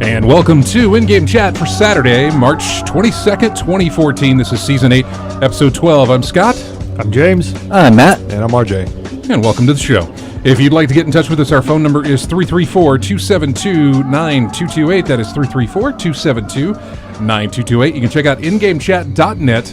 And welcome to In-Game Chat for Saturday, March 22nd, 2014. This is Season 8, Episode 12. I'm Scott. I'm James. I'm Matt. And I'm RJ. And welcome to the show. If you'd like to get in touch with us, our phone number is 334-272-9228. That is 334-272-9228. You can check out ingamechat.net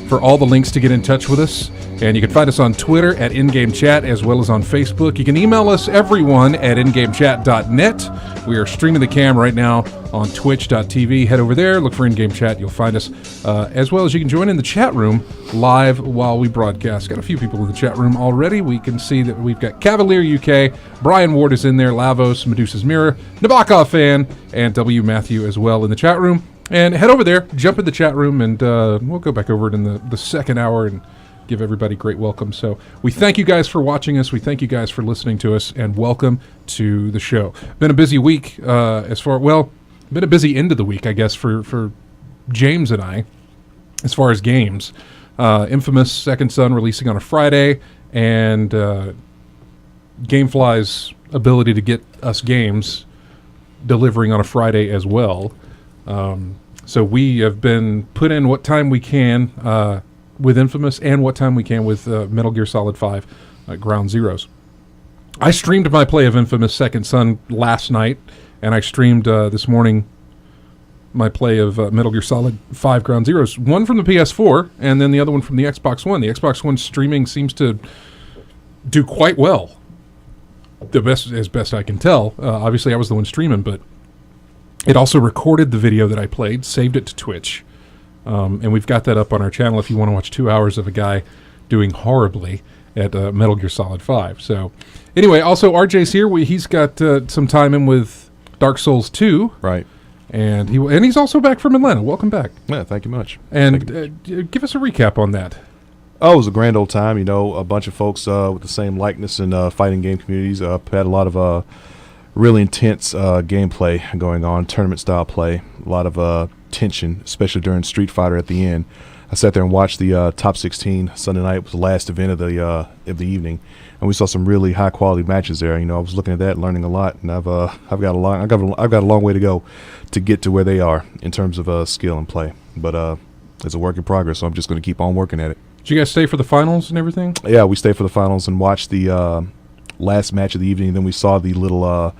for all the links to get in touch with us. And you can find us on Twitter at InGameChat as well as on Facebook. You can email us, everyone, at ingamechat.net. We are streaming the cam right now on twitch.tv. Head over there, look for In-Game Chat. You'll find us, as well as you can join in the chat room live while we broadcast. Got a few people in the chat room already. We can see that we've got Cavalier UK, Brian Ward is in there, Lavos, Medusa's Mirror, Nabokov Fan, and W. Matthew as well in the chat room. And head over there, jump in the chat room, and we'll go back over it in the second hour and give everybody great welcome. So we thank you guys for watching us. We thank you guys for listening to us, and welcome to the show. Been a busy week been a busy end of the week, I guess, for James and I, as far as games. Infamous Second Son releasing on a Friday, and Gamefly's ability to get us games delivering on a Friday as well. So we have been put in what time we can with Infamous and what time we can with Metal Gear Solid 5 Ground Zeroes. I streamed my play of Infamous Second Son last night, and I streamed this morning my play of Metal Gear Solid 5 Ground Zeroes. One from the PS4, and then the other one from the Xbox One. The Xbox One streaming seems to do quite well, as best I can tell. Obviously, I was the one streaming, but it also recorded the video that I played, saved it to Twitch. And we've got that up on our channel if you want to watch 2 hours of a guy doing horribly at Metal Gear Solid 5. So, anyway, also RJ's here. He's got some time in with Dark Souls 2. Right. And he's also back from Atlanta. Welcome back. Yeah, thank you much. And give us a recap on that. Oh, it was a grand old time. You know, a bunch of folks with the same likeness in fighting game communities. Had a lot of really intense gameplay going on, tournament-style play. A lot of tension, especially during Street Fighter at the end. I sat there and watched the top 16 Sunday night. It was the last event of the evening, and we saw some really high quality matches there. You know, I was looking at that, learning a lot, and I've got a long way to go to get to where they are in terms of skill and play. But it's a work in progress, so I'm just going to keep on working at it. Did you guys stay for the finals and everything? Yeah, we stayed for the finals and watched the last match of the evening. Then we saw the little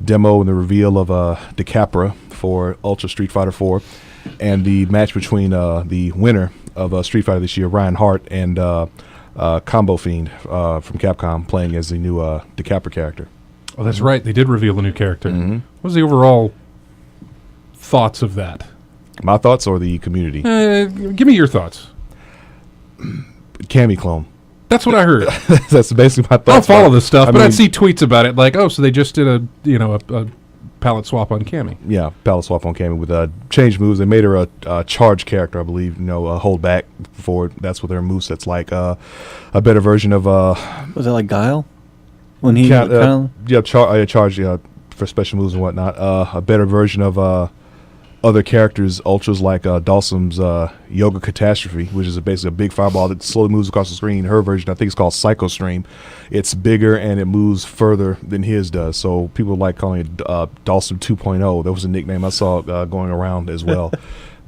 demo and the reveal of DiCapra for Ultra Street Fighter 4, and the match between the winner of Street Fighter this year, Ryan Hart, and Combo Fiend from Capcom, playing as the new DiCapra character. Oh, that's right. They did reveal a new character. Mm-hmm. What was the overall thoughts of that? My thoughts or the community? Give me your thoughts. Cammy clone. That's what I heard. That's basically my thoughts. I don't follow this stuff, but I'd see tweets about it, like, oh, so they just did a palette swap on Cammy. Yeah, palette swap on Cammy with changed moves. They made her a charge character, I believe. You know, hold back forward. That's what their moveset's like. A better version of was it like Guile? When he charge for special moves and whatnot. A better version of other characters, ultras like Dawson's Yoga Catastrophe, which is basically a big fireball that slowly moves across the screen. Her version, I think, is called Psycho Stream. It's bigger and it moves further than his does. So people like calling it Dawson 2.0. That was a nickname I saw going around as well.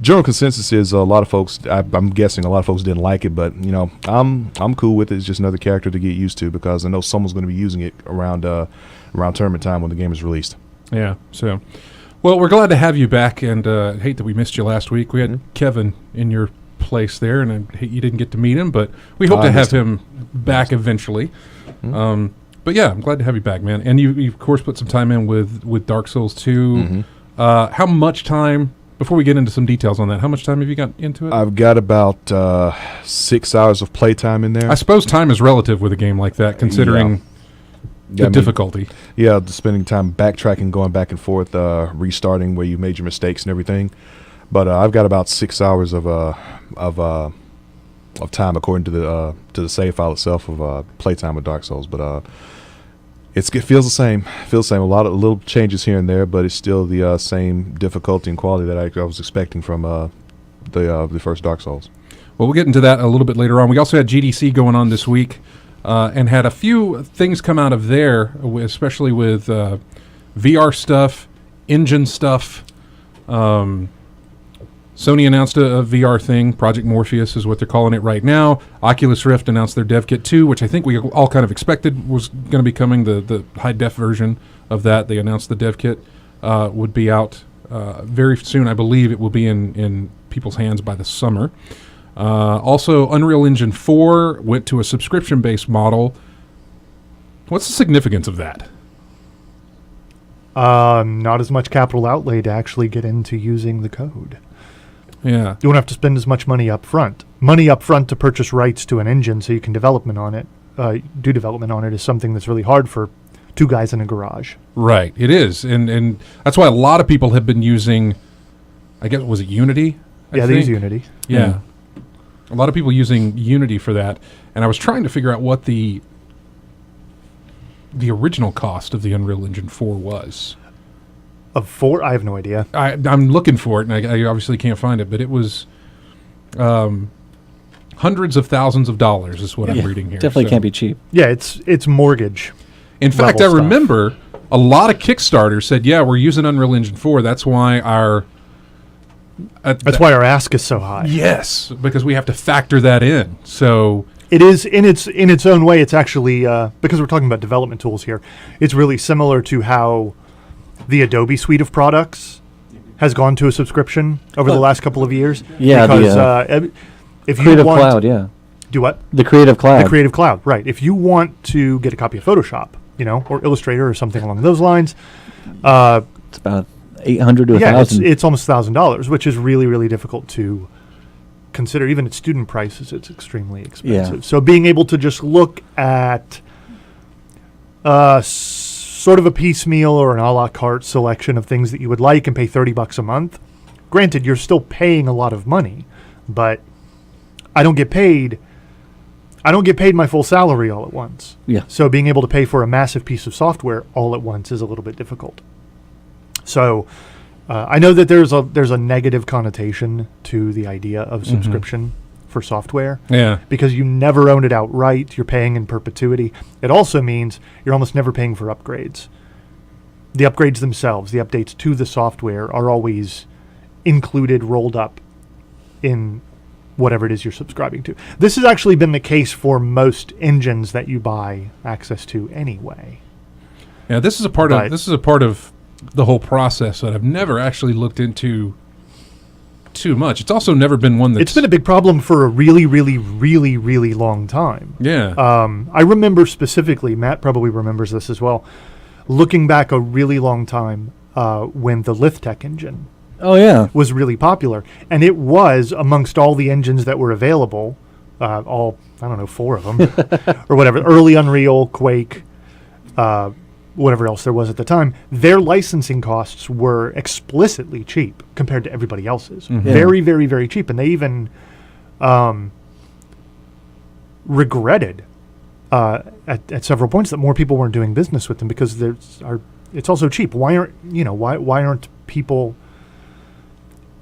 General consensus is a lot of folks. I'm guessing a lot of folks didn't like it, but you know, I'm cool with it. It's just another character to get used to because I know someone's going to be using it around tournament time when the game is released. Yeah. So. Well, we're glad to have you back, and hate that we missed you last week. We had Kevin in your place there, and I hate you didn't get to meet him, but we hope to have him back eventually. But yeah, I'm glad to have you back, man. And you of course, put some time in with Dark Souls 2. How much time, before we get into some details on that, how much time have you got into it? I've got about 6 hours of playtime in there. I suppose time is relative with a game like that, considering the difficulty. Yeah, spending time backtracking, going back and forth, restarting where you made your mistakes and everything. But I've got about 6 hours of time according to the save file itself of playtime with Dark Souls. But it feels the same. Feels the same. A lot of little changes here and there, but it's still the same difficulty and quality that I was expecting from the first Dark Souls. Well, we'll get into that a little bit later on. We also had GDC going on this week. And had a few things come out of there, especially with VR stuff, engine stuff. Sony announced a VR thing. Project Morpheus is what they're calling it right now. Oculus Rift announced their Dev Kit 2, which I think we all kind of expected was going to be coming, the high-def version of that. They announced the Dev Kit would be out very soon. I believe it will be in people's hands by the summer. Also, Unreal Engine 4 went to a subscription-based model. What's the significance of that? Not as much capital outlay to actually get into using the code. Yeah. You won't have to spend as much money up front. Money up front to purchase rights to an engine so you can do development on it is something that's really hard for two guys in a garage. Right, it is. And that's why a lot of people have been using, I guess, was it Unity? They use Unity. Yeah. A lot of people using Unity for that, and I was trying to figure out what the original cost of the Unreal Engine 4 was. Of 4? I have no idea. I'm looking for it, and I obviously can't find it, but it was hundreds of thousands of dollars is what I'm reading here. Definitely can't be cheap. Yeah, it's mortgage. In fact, I remember a lot of Kickstarters said, yeah, we're using Unreal Engine 4. That's why our... That's why our ask is so high. Yes, because we have to factor that in. So it is in its own way. It's actually because we're talking about development tools here. It's really similar to how the Adobe suite of products has gone to a subscription over the last couple of years. Yeah, because if you Creative want Cloud, yeah. Do what? The Creative Cloud. The Creative Cloud, right? If you want to get a copy of Photoshop, or Illustrator or something along those lines, it's about $800 to $1,000. It's almost $1,000, which is really, really difficult to consider. Even at student prices, it's extremely expensive. Yeah. So being able to just look at sort of a piecemeal or an a la carte selection of things that you would like and pay $30 a month. Granted, you're still paying a lot of money, but I don't get paid my full salary all at once. Yeah. So being able to pay for a massive piece of software all at once is a little bit difficult. So I know that there's a negative connotation to the idea of subscription for software. Yeah. Because you never own it outright. You're paying in perpetuity. It also means you're almost never paying for upgrades. The upgrades themselves, the updates to the software are always included, rolled up in whatever it is you're subscribing to. This has actually been the case for most engines that you buy access to anyway. Yeah, this is a part of the whole process that I've never actually looked into too much. It's also never been one that's... It's been a big problem for a really, really, really, really long time. Yeah. I remember specifically, Matt probably remembers this as well, looking back a really long time when the Lithtech engine was really popular. And it was, amongst all the engines that were available, all, 4 of them, or whatever, early Unreal, Quake, whatever else there was at the time, their licensing costs were explicitly cheap compared to everybody else's. Very, very, very cheap. And they even regretted at several points that more people weren't doing business with them because it's also cheap. Why aren't people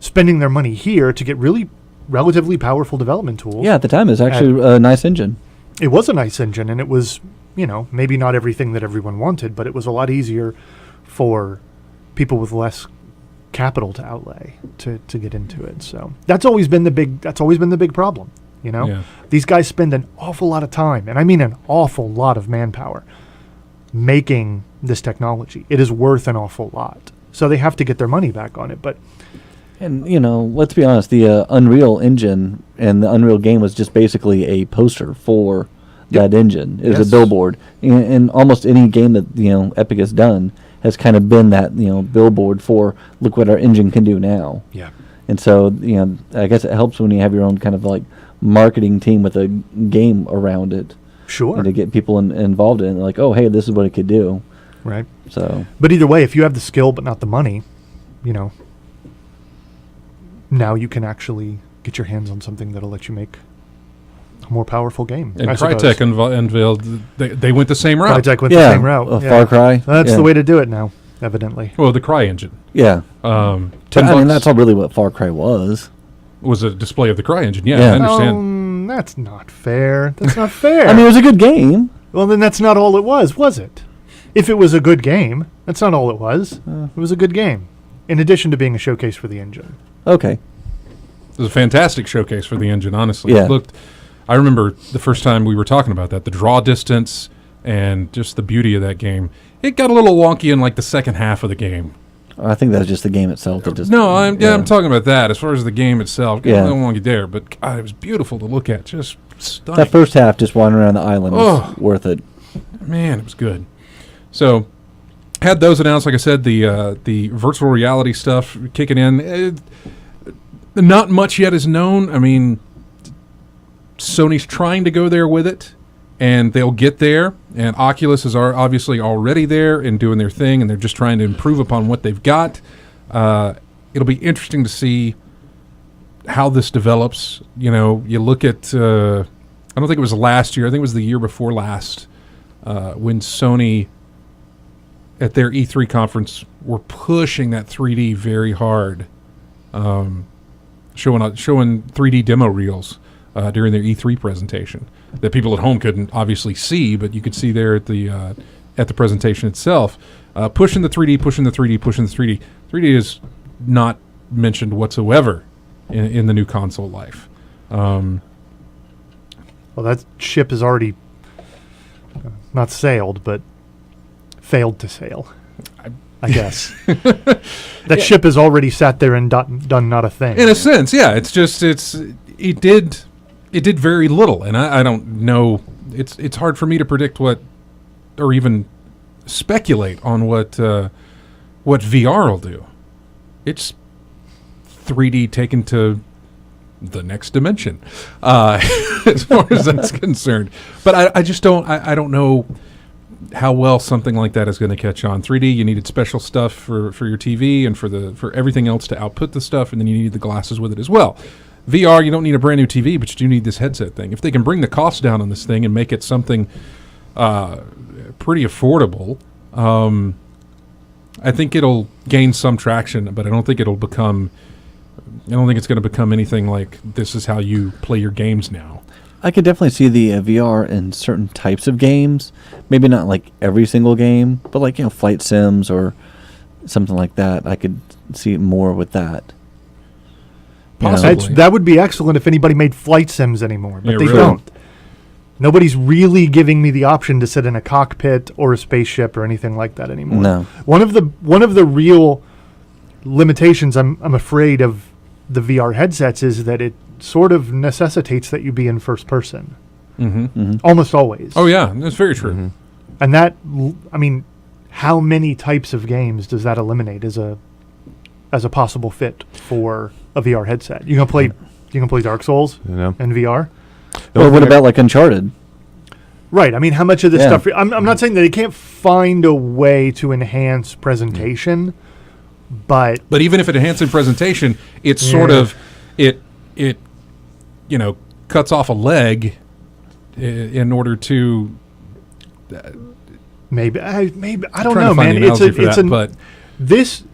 spending their money here to get really relatively powerful development tools? Yeah, at the time it was actually a nice engine. It was a nice engine, and it was, maybe not everything that everyone wanted, but it was a lot easier for people with less capital to outlay to get into it. So that's always been the big problem. These guys spend an awful lot of time, and I mean an awful lot of manpower, making this technology. It is worth an awful lot. so they have to get their money back on it. But And, let's be honest, the Unreal engine and the Unreal game was just basically a poster for that engine. It was a billboard. And almost any game that, Epic has done has kind of been that, billboard for, look what our engine can do now. yeah, And so, I guess it helps when you have your own kind of like marketing team with a game around it. sure, And to get people involved in it, like, oh, hey, this is what it could do. right. So, But either way, if you have the skill but not the money, now you can actually get your hands on something that'll let you make a more powerful game. And I Crytek suppose. unveiled, they went the same route. Crytek went the same route. Far Cry. That's the way to do it now, evidently. Well, the Cry engine. Yeah. $10 I mean, that's all really what Far Cry was. was a display of the Cry engine. Yeah, Yeah. I understand. That's not fair. That's not fair. I mean, it was a good game. Well, then that's not all it was it? If it was a good game, that's not all it was. It was a good game, in addition to being a showcase for the engine. Okay. It was a fantastic showcase for the engine, honestly. Yeah. It looked, I remember the first time we were talking about that, the draw distance and just the beauty of that game. It got a little wonky in like the second half of the game. I think that was just the game itself. That just, No, I'm talking about that. As far as the game itself, got a little wonky there, but God, it was beautiful to look at. Just stunning. that first half, just wandering around the island, was worth it. Man, it was good. So, had those announced. Like I said, the virtual reality stuff kicking in. Not much yet is known. I mean, Sony's trying to go there with it, and they'll get there. And Oculus is obviously already there and doing their thing, and they're just trying to improve upon what they've got. It'll be interesting to see how this develops. You look at. I don't think it was last year. I think it was the year before last when Sony at their E3 conference were pushing that 3D very hard. Showing 3D demo reels during their E3 presentation that people at home couldn't obviously see, but you could see there at the presentation itself. Pushing the 3D, pushing the 3D, pushing the 3D. 3D is not mentioned whatsoever in the new console life. Well, that ship has already not sailed, but failed to sail. I guess that ship has already sat there and done not a thing. In a sense, yeah. It's just it did very little, and I don't know. It's hard for me to predict what, or even speculate on what VR will do. It's 3D taken to the next dimension, as far as that's concerned. But I just don't. I don't know how well something like that is going to catch on. 3D, you needed special stuff for your TV and for everything else to output the stuff, and then you needed the glasses with it as well. VR, you don't need a brand new TV, but you do need this headset thing. If they can bring the cost down on this thing and make it something pretty affordable, I think it'll gain some traction, but I don't think it's going to become anything like this is how you play your games now. I could definitely see the VR in certain types of games. Maybe not like every single game, but like, flight sims or something like that. I could see more with that. Possibly. That would be excellent if anybody made flight sims anymore, but they really don't. Nobody's really giving me the option to sit in a cockpit or a spaceship or anything like that anymore. No. One of the real limitations I'm afraid of the VR headsets is that it sort of necessitates that you be in first person. Mm-hmm. Mm-hmm. Almost always. Oh yeah, that's very true. Mm-hmm. And that, I mean, how many types of games does that eliminate as a possible fit for a VR headset? You can play Dark Souls in VR. Or what about like Uncharted? Right. I mean, how much of this stuff? I'm not saying that they can't find a way to enhance presentation, but even if it enhances presentation, it's sort of it cuts off a leg in order to maybe I don't know, man. This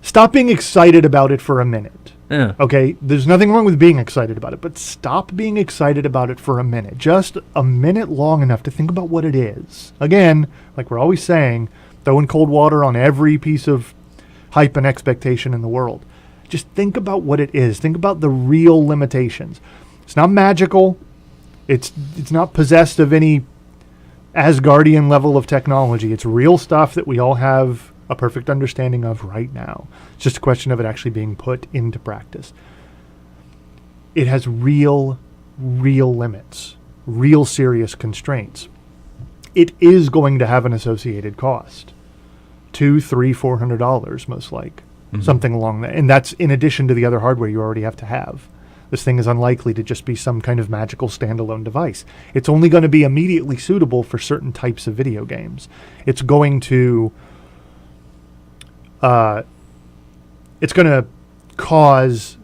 stop being excited about it for a minute. Yeah. Okay. There's nothing wrong with being excited about it, but stop being excited about it for a minute. Just a minute long enough to think about what it is. Again, like we're always saying, throwing cold water on every piece of hype and expectation in the world. Just think about what it is. Think about the real limitations. It's not magical. It's not possessed of any Asgardian level of technology. It's real stuff that we all have a perfect understanding of right now. It's just a question of it actually being put into practice. It has real limits, real serious constraints. It is going to have an associated cost. $200, $300, $400 most like. Something along that. And that's in addition to the other hardware you already have to have. This thing is unlikely to just be some kind of magical standalone device. It's only going to be immediately suitable for certain types of video games. It's going to cause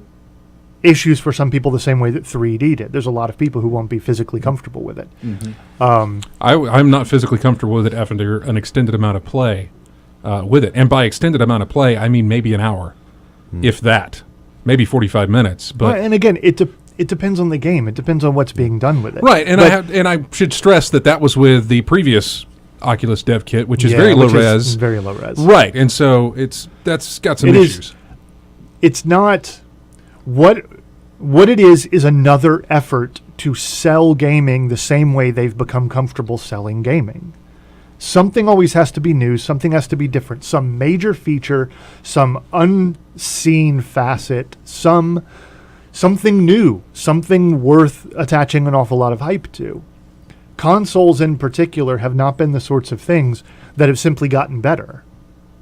issues for some people the same way that 3D did. There's a lot of people who won't be physically comfortable with it. I'm not physically comfortable with it after an extended amount of play with it. And by extended amount of play, I mean maybe an hour, if that. Maybe 45 minutes. But and again, it depends on the game. It depends on what's being done with it. Right, and I should stress that was with the previous Oculus Dev Kit, which is very low res. Very low res. Right, and so that's got some issues. It's not what it is another effort to sell gaming the same way they've become comfortable selling gaming. Something always has to be new, something has to be different, some major feature, some unseen facet, something new, something worth attaching an awful lot of hype to. Consoles in particular have not been the sorts of things that have simply gotten better,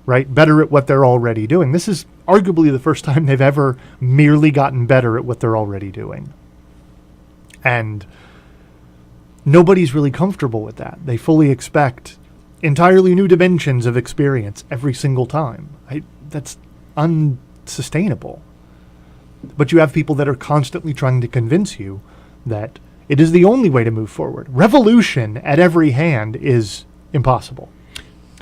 right? Better at what they're already doing. This is arguably the first time they've ever merely gotten better at what they're already doing. And nobody's really comfortable with that. They fully expect entirely new dimensions of experience every single time. That's unsustainable. But you have people that are constantly trying to convince you that it is the only way to move forward. Revolution at every hand is impossible.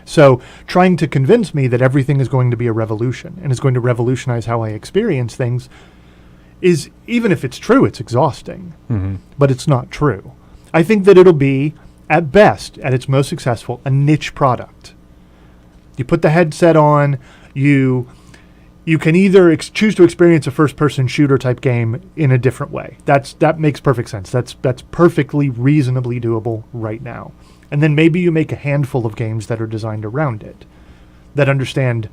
So trying to convince me that everything is going to be a revolution and is going to revolutionize how I experience things is, even if it's true, it's exhausting. But it's not true. I think that it'll be, at best, at its most successful, a niche product. You put the headset on, you can either choose to experience a first-person shooter type game in a different way. That makes perfect sense. That's perfectly reasonably doable right now. And then maybe you make a handful of games that are designed around it, that understand,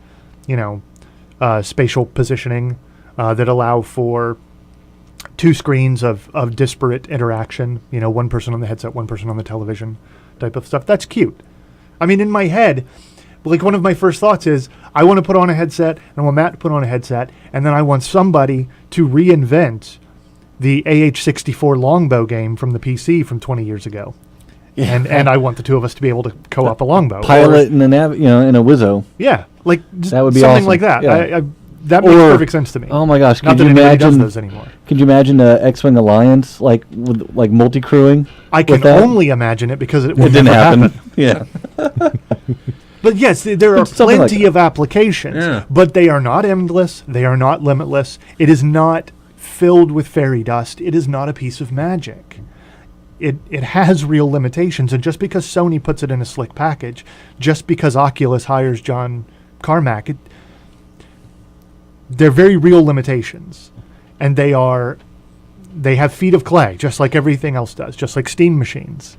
spatial positioning, that allow for two screens of disparate interaction, one person on the headset, one person on the television type of stuff. That's cute. I mean, in my head, like one of my first thoughts is I want to put on a headset and I want Matt to put on a headset, and then I want somebody to reinvent the AH-64 longbow game from the PC from 20 years ago. Yeah. And I want the two of us to be able to co-op a longbow. Pilot in a Wizzo. Yeah. Like that would be something awesome. like that. Yeah. That makes perfect sense to me. Oh my gosh! Not Could that you anybody does imagine those anymore? Could you imagine X-Wing Alliance with multi-crewing? I can only imagine it because it didn't happen. Yeah. But yes, there are plenty of applications, yeah. But they are not endless. They are not limitless. It is not filled with fairy dust. It is not a piece of magic. It has real limitations, and just because Sony puts it in a slick package, just because Oculus hires John Carmack, they're very real limitations, and they have feet of clay, just like everything else does, just like Steam machines,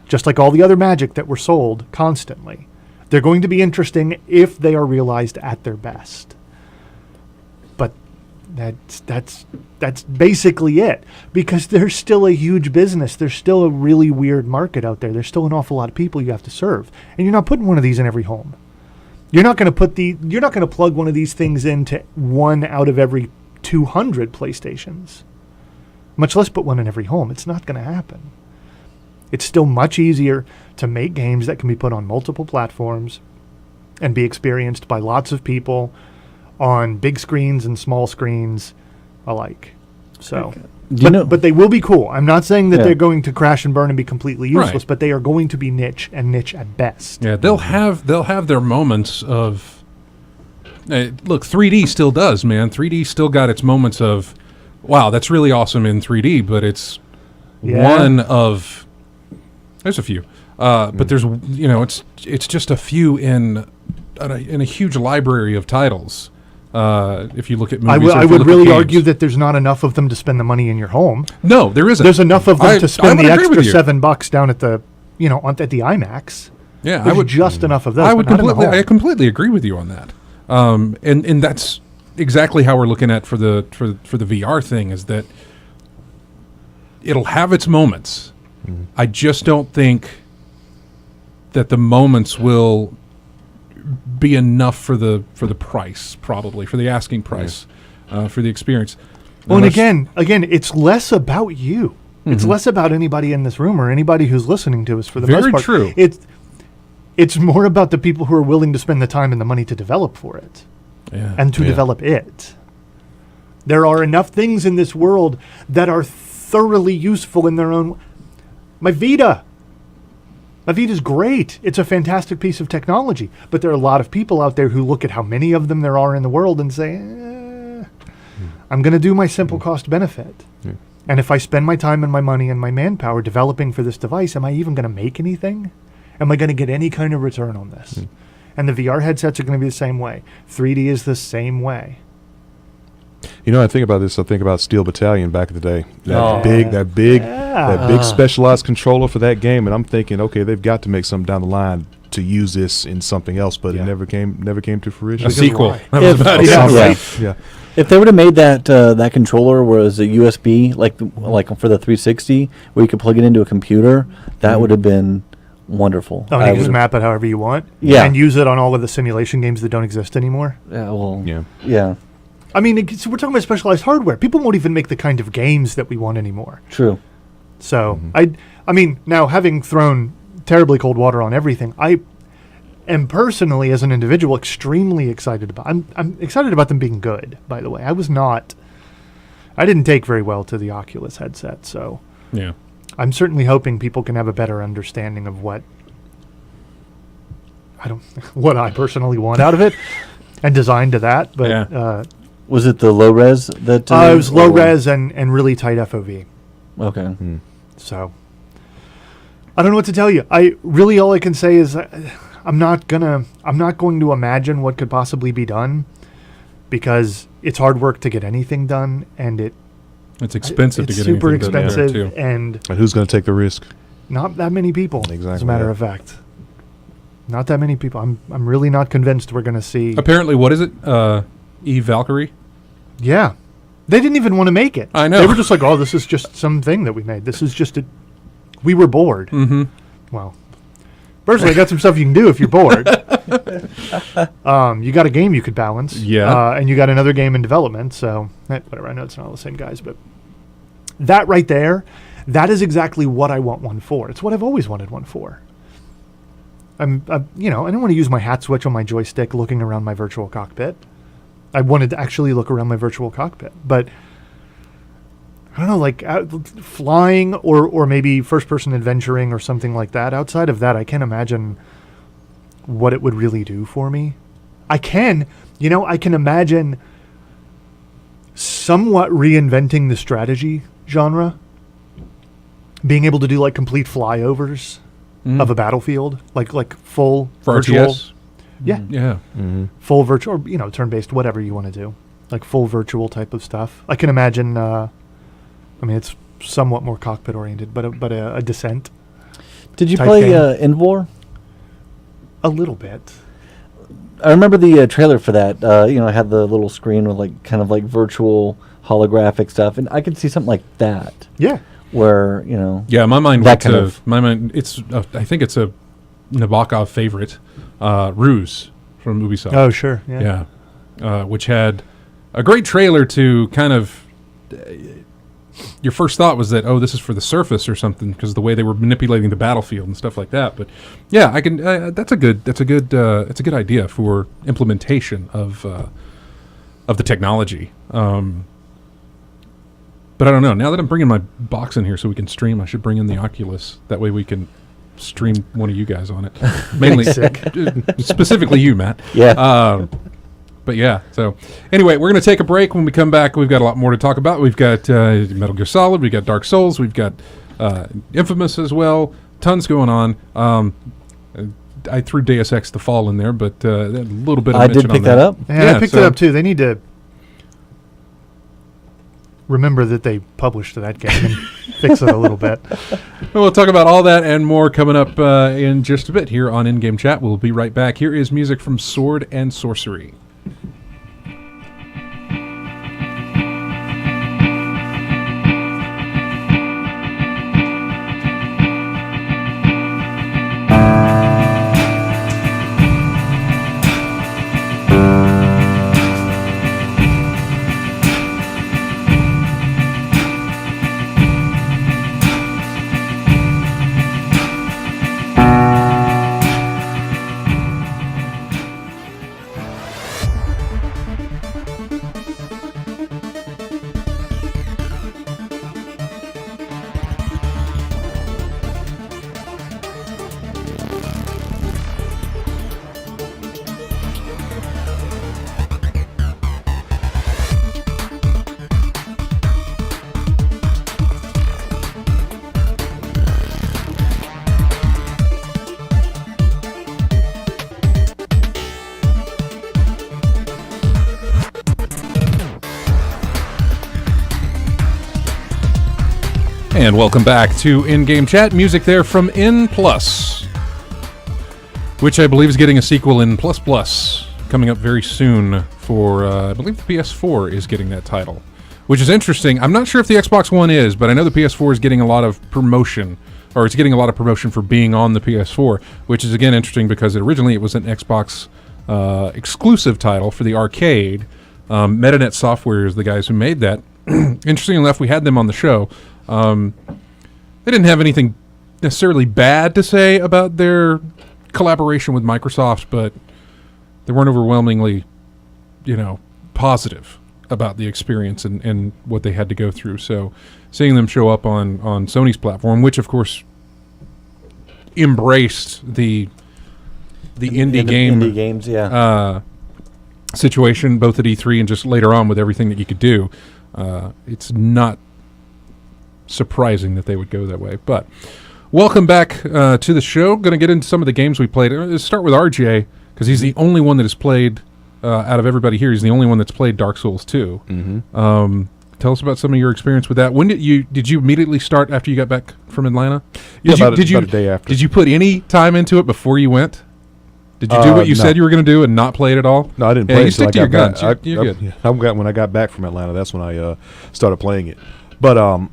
just like all the other magic that were sold constantly. They're going to be interesting if they are realized at their best. But that's basically it, because there's still a huge business. There's still a really weird market out there. There's still an awful lot of people you have to serve, and you're not putting one of these in every home. You're not going to plug one of these things into one out of every 200 PlayStations, much less put one in every home. It's not going to happen. It's still much easier to make games that can be put on multiple platforms and be experienced by lots of people on big screens and small screens alike. So, but they will be cool. I'm not saying that they're going to crash and burn and be completely useless, right. But they are going to be niche at best. Yeah, they'll have their moments of. Look, 3D still does, man. 3D still got its moments of, wow, that's really awesome in 3D, but it's one of. There's a few, but there's it's just a few in a huge library of titles. If you look at movies, I would really argue that there's not enough of them to spend the money in your home. No, there isn't. There's enough of them to spend the extra $7 down at the at the IMAX. Yeah, There's just enough of those. I completely agree with you on that. And that's exactly how we're looking at for the VR thing, is that it'll have its moments. I just don't think that the moments will be enough for the price, probably for the asking price, for the experience. Well, and again, it's less about you. It's less about anybody in this room or anybody who's listening to us for the most part. Very true. It's more about the people who are willing to spend the time and the money to develop for it and to develop it. There are enough things in this world that are thoroughly useful in their own. My Vita's great. It's a fantastic piece of technology. But there are a lot of people out there who look at how many of them there are in the world and say, I'm going to do my simple cost benefit. Yeah. And if I spend my time and my money and my manpower developing for this device, am I even going to make anything? Am I going to get any kind of return on this? And the VR headsets are going to be the same way. 3D is the same way. You know, I think about this. I think about Steel Battalion back in the day. That big specialized controller for that game, and I'm thinking, okay, they've got to make something down the line to use this in something else, but it never came to fruition. A sequel. Yeah. If they would have made that controller was a USB, like for the 360, where you could plug it into a computer, that would have been wonderful. Oh, and you just map it however you want? Yeah. And use it on all of the simulation games that don't exist anymore? Yeah. I mean, we're talking about specialized hardware. People won't even make the kind of games that we want anymore. True. So, I mean, now having thrown terribly cold water on everything, I am personally, as an individual, extremely excited about. I'm excited about them being good. By the way, I didn't take very well to the Oculus headset, so yeah, I'm certainly hoping people can have a better understanding of what I personally want out of it, and design to that. But was it the low res that? It was low res and really tight FOV. Okay. So I don't know what to tell you. All I can say is I'm not going to imagine what could possibly be done, because it's hard work to get anything done, and it's expensive to get super anything done. expensive, too. And who's going to take the risk? Not that many people. Exactly. As a matter of fact, not that many people. I'm really not convinced we're going to see. Apparently, what is it? Eve Valkyrie. Yeah, they didn't even want to make it. I know. They were just like, "Oh, this is just something that we made. This is just we were bored." Mm-hmm. Well, personally, I got some stuff you can do if you're bored. You got a game you could balance. Yeah. And you got another game in development. So whatever. I know it's not all the same guys, but that right there, that is exactly what I want one for. It's what I've always wanted one for. I don't want to use my hat switch on my joystick looking around my virtual cockpit. I wanted to actually look around my virtual cockpit, but I don't know, like flying or maybe first-person adventuring or something like that. Outside of that, I can't imagine what it would really do for me. I can imagine somewhat reinventing the strategy genre, being able to do like complete flyovers of a battlefield, like full for virtual. RTS? Yeah. Yeah. Full virtual, turn-based, whatever you want to do. Like full virtual type of stuff. I can imagine, it's somewhat more cockpit-oriented, but a Descent. Did you play End War? A little bit. I remember the trailer for that. It had the little screen with like kind of like virtual holographic stuff, and I could see something like that. Yeah. Where, Yeah, my mind that went to it's I think it's a Nabokov favorite, Ruse from Ubisoft. Oh, sure. Yeah. Which had a great trailer to kind of. Your first thought was that, this is for the Surface or something, because the way they were manipulating the battlefield and stuff like that. But yeah, I can. That's a good idea for implementation of the technology. But I don't know. Now that I'm bringing my box in here so we can stream, I should bring in the Oculus. That way we can stream one of you guys on it. Mainly, specifically you, Matt. Yeah. But yeah, so anyway, we're going to take a break. When we come back, we've got a lot more to talk about. We've got Metal Gear Solid, we've got Dark Souls, we've got Infamous as well. Tons going on. I threw Deus Ex The Fall in there, but a little bit of I did pick that up. Yeah, I picked it up too. They need to remember that they published that game and fix it a little bit. We'll talk about all that and more coming up in just a bit here on In-Game Chat. We'll be right back. Here is music from Sword and Sorcery. And welcome back to In-Game Chat. Music there from N+, which I believe is getting a sequel in ++, coming up very soon for, I believe the PS4 is getting that title, which is interesting. I'm not sure if the Xbox One is, but I know the PS4 is getting a lot of promotion, or it's getting a lot of promotion for being on the PS4, which is, again, interesting because originally it was an Xbox exclusive title for the arcade. MetaNet Software is the guys who made that. Interesting enough, we had them on the show. They didn't have anything necessarily bad to say about their collaboration with Microsoft, but they weren't overwhelmingly, positive about the experience and what they had to go through. So seeing them show up on Sony's platform, which of course embraced the indie games, situation, both at E3 and just later on with everything that you could do. It's not surprising that they would go that way. But welcome back to the show. Going to get into some of the games we played. Let's start with RJ, because he's the only one that has played, out of everybody here, he's the only one that's played Dark Souls 2. Mm-hmm. Tell us about some of your experience with that. When did you immediately start after you got back from Atlanta? About a day after. Did you put any time into it before you went? Did you do what you said you were going to do and not play it at all? No, I didn't play it until I got back. You're good. When I got back from Atlanta, that's when I started playing it. But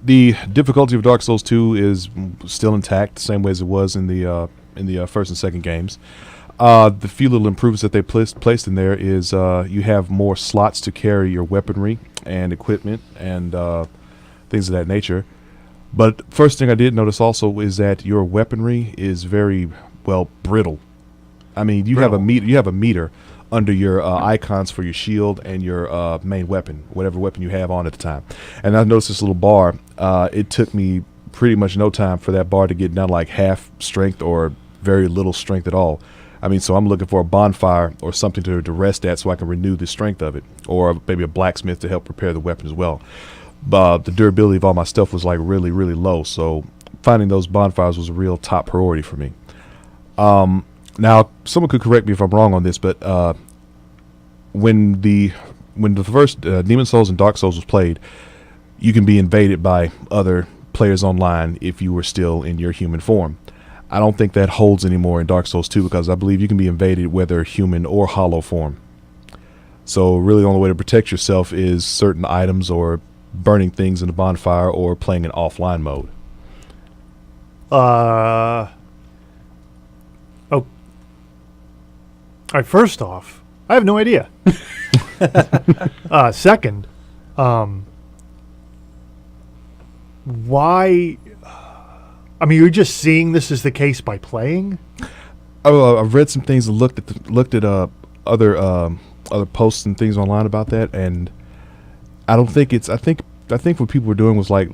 the difficulty of Dark Souls 2 is still intact, the same way as it was in the first and second games. The few little improvements that they placed in there is you have more slots to carry your weaponry and equipment and things of that nature. But first thing I did notice also is that your weaponry is very brittle. I mean, you have a meter under your icons for your shield and your main weapon, whatever weapon you have on at the time. And I noticed this little bar. It took me pretty much no time for that bar to get down like half strength or very little strength at all. I mean, so I'm looking for a bonfire or something to rest at so I can renew the strength of it, or maybe a blacksmith to help prepare the weapon as well. But the durability of all my stuff was like really, really low. So finding those bonfires was a real top priority for me. Now, someone could correct me if I'm wrong on this, but when the first Demon's Souls and Dark Souls was played, you can be invaded by other players online if you were still in your human form. I don't think that holds anymore in Dark Souls 2 because I believe you can be invaded whether human or hollow form. So really the only way to protect yourself is certain items or burning things in a bonfire or playing in offline mode. All right, first off, I have no idea. Second, why? I mean, you're just seeing this as the case by playing? I've read some things and looked at other posts and things online about that, and I don't think it's. I think what people were doing was like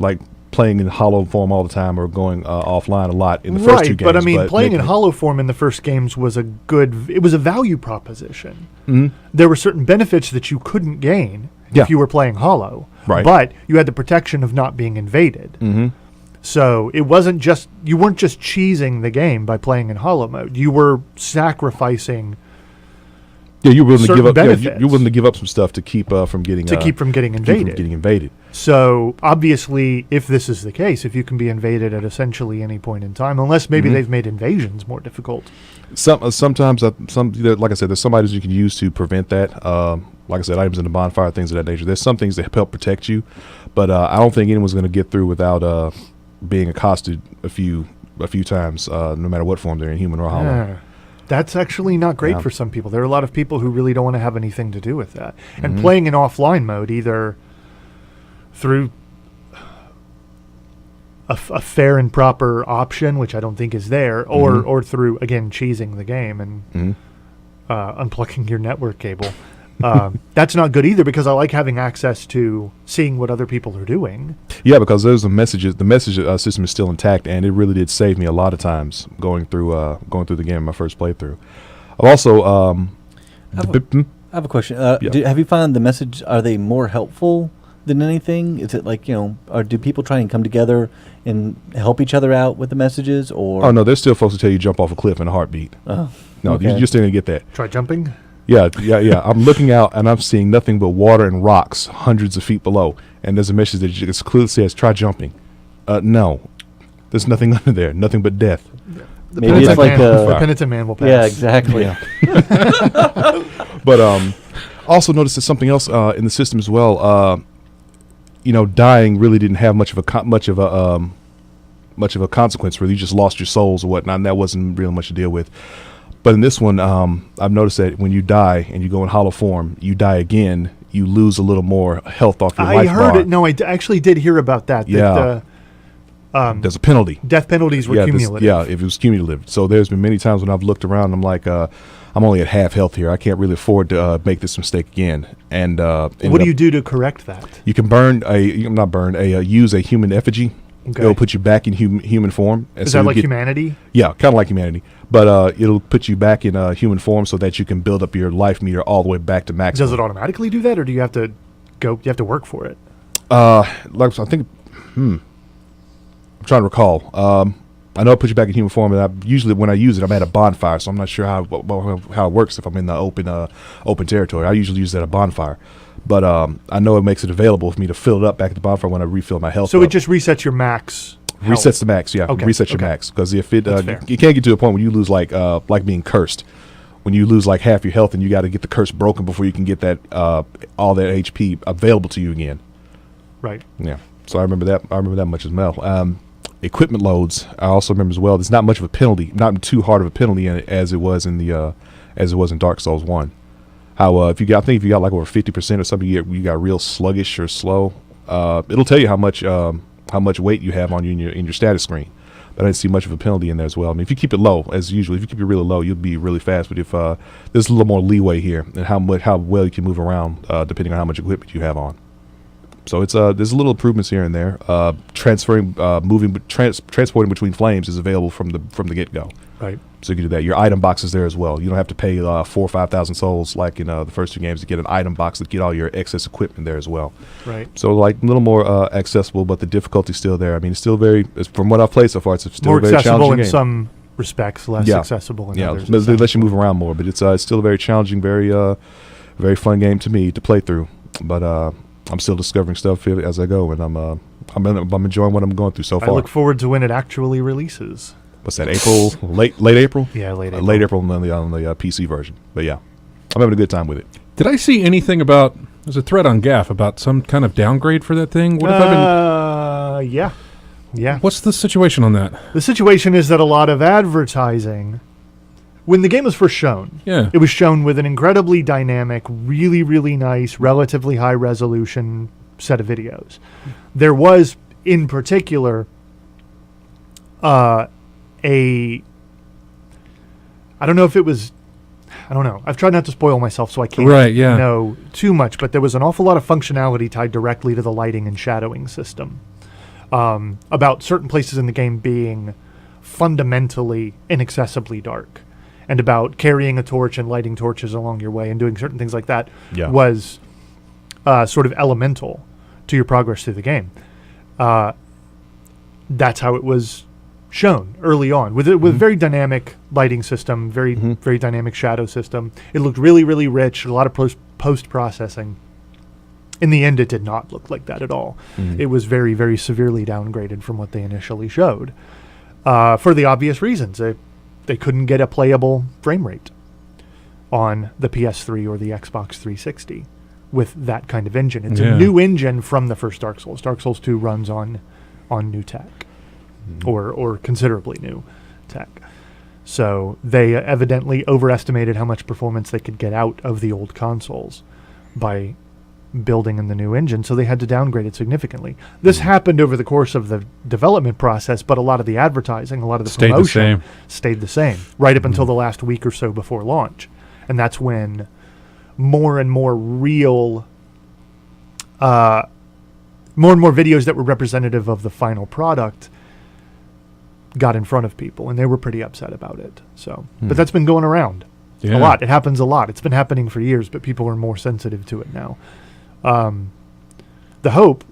playing in hollow form all the time or going offline a lot in the first two games. But I mean, playing in hollow form in the first games was a value proposition. Mm-hmm. There were certain benefits that you couldn't gain if you were playing hollow. Right. But you had the protection of not being invaded. Mm-hmm. So it wasn't just, you weren't just cheesing the game by playing in hollow mode. You were sacrificing Yeah, you're willing to give certain up. benefits. You're willing to give up some stuff to keep from getting invaded. So obviously, if this is the case, if you can be invaded at essentially any point in time, unless maybe they've made invasions more difficult. Sometimes like I said, there's some items you can use to prevent that. Like I said, items in the bonfire, things of that nature. There's some things that help protect you, but I don't think anyone's going to get through without being accosted a few times, no matter what form they're in, human or hollow. Yeah. That's actually not great for some people. There are a lot of people who really don't want to have anything to do with that. And playing in offline mode, either through a fair and proper option, which I don't think is there, or through, again, cheesing the game and unplugging your network cable. That's not good either, because I like having access to seeing what other people are doing. Yeah, because those are messages. The message system is still intact, and it really did save me a lot of times going through the game in my first playthrough. I've also I have a question. Have you found the message? Are they more helpful than anything? Is it like, or do people try and come together and help each other out with the messages? Or no, there's still folks who tell you jump off a cliff in a heartbeat. No, okay. You're still gonna get that. Try jumping. Yeah. I'm looking out and I'm seeing nothing but water and rocks hundreds of feet below. And there's a message that just clearly says, try jumping. No, there's nothing under there. Nothing but death. Maybe it's like the penitent man will pass. Yeah, exactly. Yeah. But also noticed that something else in the system as well. Dying really didn't have much of a consequence. Really, you just lost your souls or whatnot, and that wasn't really much to deal with. But in this one, I've noticed that when you die and you go in hollow form, you die again, you lose a little more health off your life bar. I heard it. No, I actually did hear about that. Yeah. There's a penalty. Death penalties were cumulative. If it was cumulative. So there's been many times when I've looked around and I'm like, I'm only at half health here. I can't really afford to make this mistake again. And what do you do to correct that? You can use a human effigy. Okay. It'll put you back in human form. Is that like humanity? Yeah, kind of like humanity. But it'll put you back in human form so that you can build up your life meter all the way back to maximum. Does it automatically do that, or do you have to go? You have to work for it. I think. I'm trying to recall. I know it puts you back in human form, and usually when I use it, I'm at a bonfire, so I'm not sure how it works if I'm in the open territory. I usually use it at a bonfire. But I know it makes it available for me to fill it up back at the bonfire when I refill my health. So it just resets your max. Resets the max, yeah. Okay. Resets your max, because if it you can't get to a point where you lose like being cursed, when you lose like half your health and you got to get the curse broken before you can get that all that HP available to you again. Right. Yeah. So I remember that much as well. Equipment loads, I also remember as well. There's not much of a penalty, not too hard of a penalty in it as it was in Dark Souls 1. How if you got like over 50% or something, you got real sluggish or slow. It'll tell you how much weight you have on you in your status screen. But I didn't see much of a penalty in there as well. I mean, if you keep it low, as usual, if you keep it really low, you'll be really fast. But if there's a little more leeway here and how well you can move around, depending on how much equipment you have on. So it's there's little improvements here and there. Transporting between flames is available from the get go. Right. So you can do that. Your item box is there as well. You don't have to pay 4,000 or 5,000 souls like in the first two games to get an item box to get all your excess equipment there as well. Right. So like a little more accessible, but the difficulty's still there. I mean, it's still from what I've played so far, it's still more a very accessible challenging in game. Some respects, less accessible in others. They let you move around more, but it's still a very challenging, very fun game to me to play through. But I'm still discovering stuff as I go, and I'm enjoying what I'm going through so far. I look forward to when it actually releases. What's that? April? late April? Yeah, late April. Late April on the PC version. But yeah, I'm having a good time with it. Did I see anything about? There's a thread on GAF about some kind of downgrade for that thing. What have I been? Yeah. What's the situation on that? The situation is that a lot of advertising. When the game was first shown, it was shown with an incredibly dynamic, really, really nice, relatively high resolution set of videos. There was, in particular, I don't know if it was, I don't know. I've tried not to spoil myself, so I can't know too much, but there was an awful lot of functionality tied directly to the lighting and shadowing system. About certain places in the game being fundamentally inaccessibly dark. And about carrying a torch and lighting torches along your way and doing certain things like that was sort of elemental to your progress through the game. That's how it was shown early on with very dynamic lighting system, very dynamic shadow system. It looked really, really rich, a lot of post processing. In the end, it did not look like that at all. It was very, very severely downgraded from what they initially showed, for the obvious reasons. They couldn't get a playable frame rate on the PS3 or the Xbox 360 with that kind of engine. It's a new engine from the first Dark Souls. Dark Souls 2 runs on new tech, or considerably new tech. So they evidently overestimated how much performance they could get out of the old consoles by building in the new engine, so they had to downgrade it significantly. This happened over the course of the development process, but a lot of the advertising, a lot of the promotion stayed the same right up until the last week or so before launch. And that's when more and more real, more and more videos that were representative of the final product got in front of people, and they were pretty upset about it. So, but that's been going around a lot. It happens a lot. It's been happening for years, but people are more sensitive to it now. The hope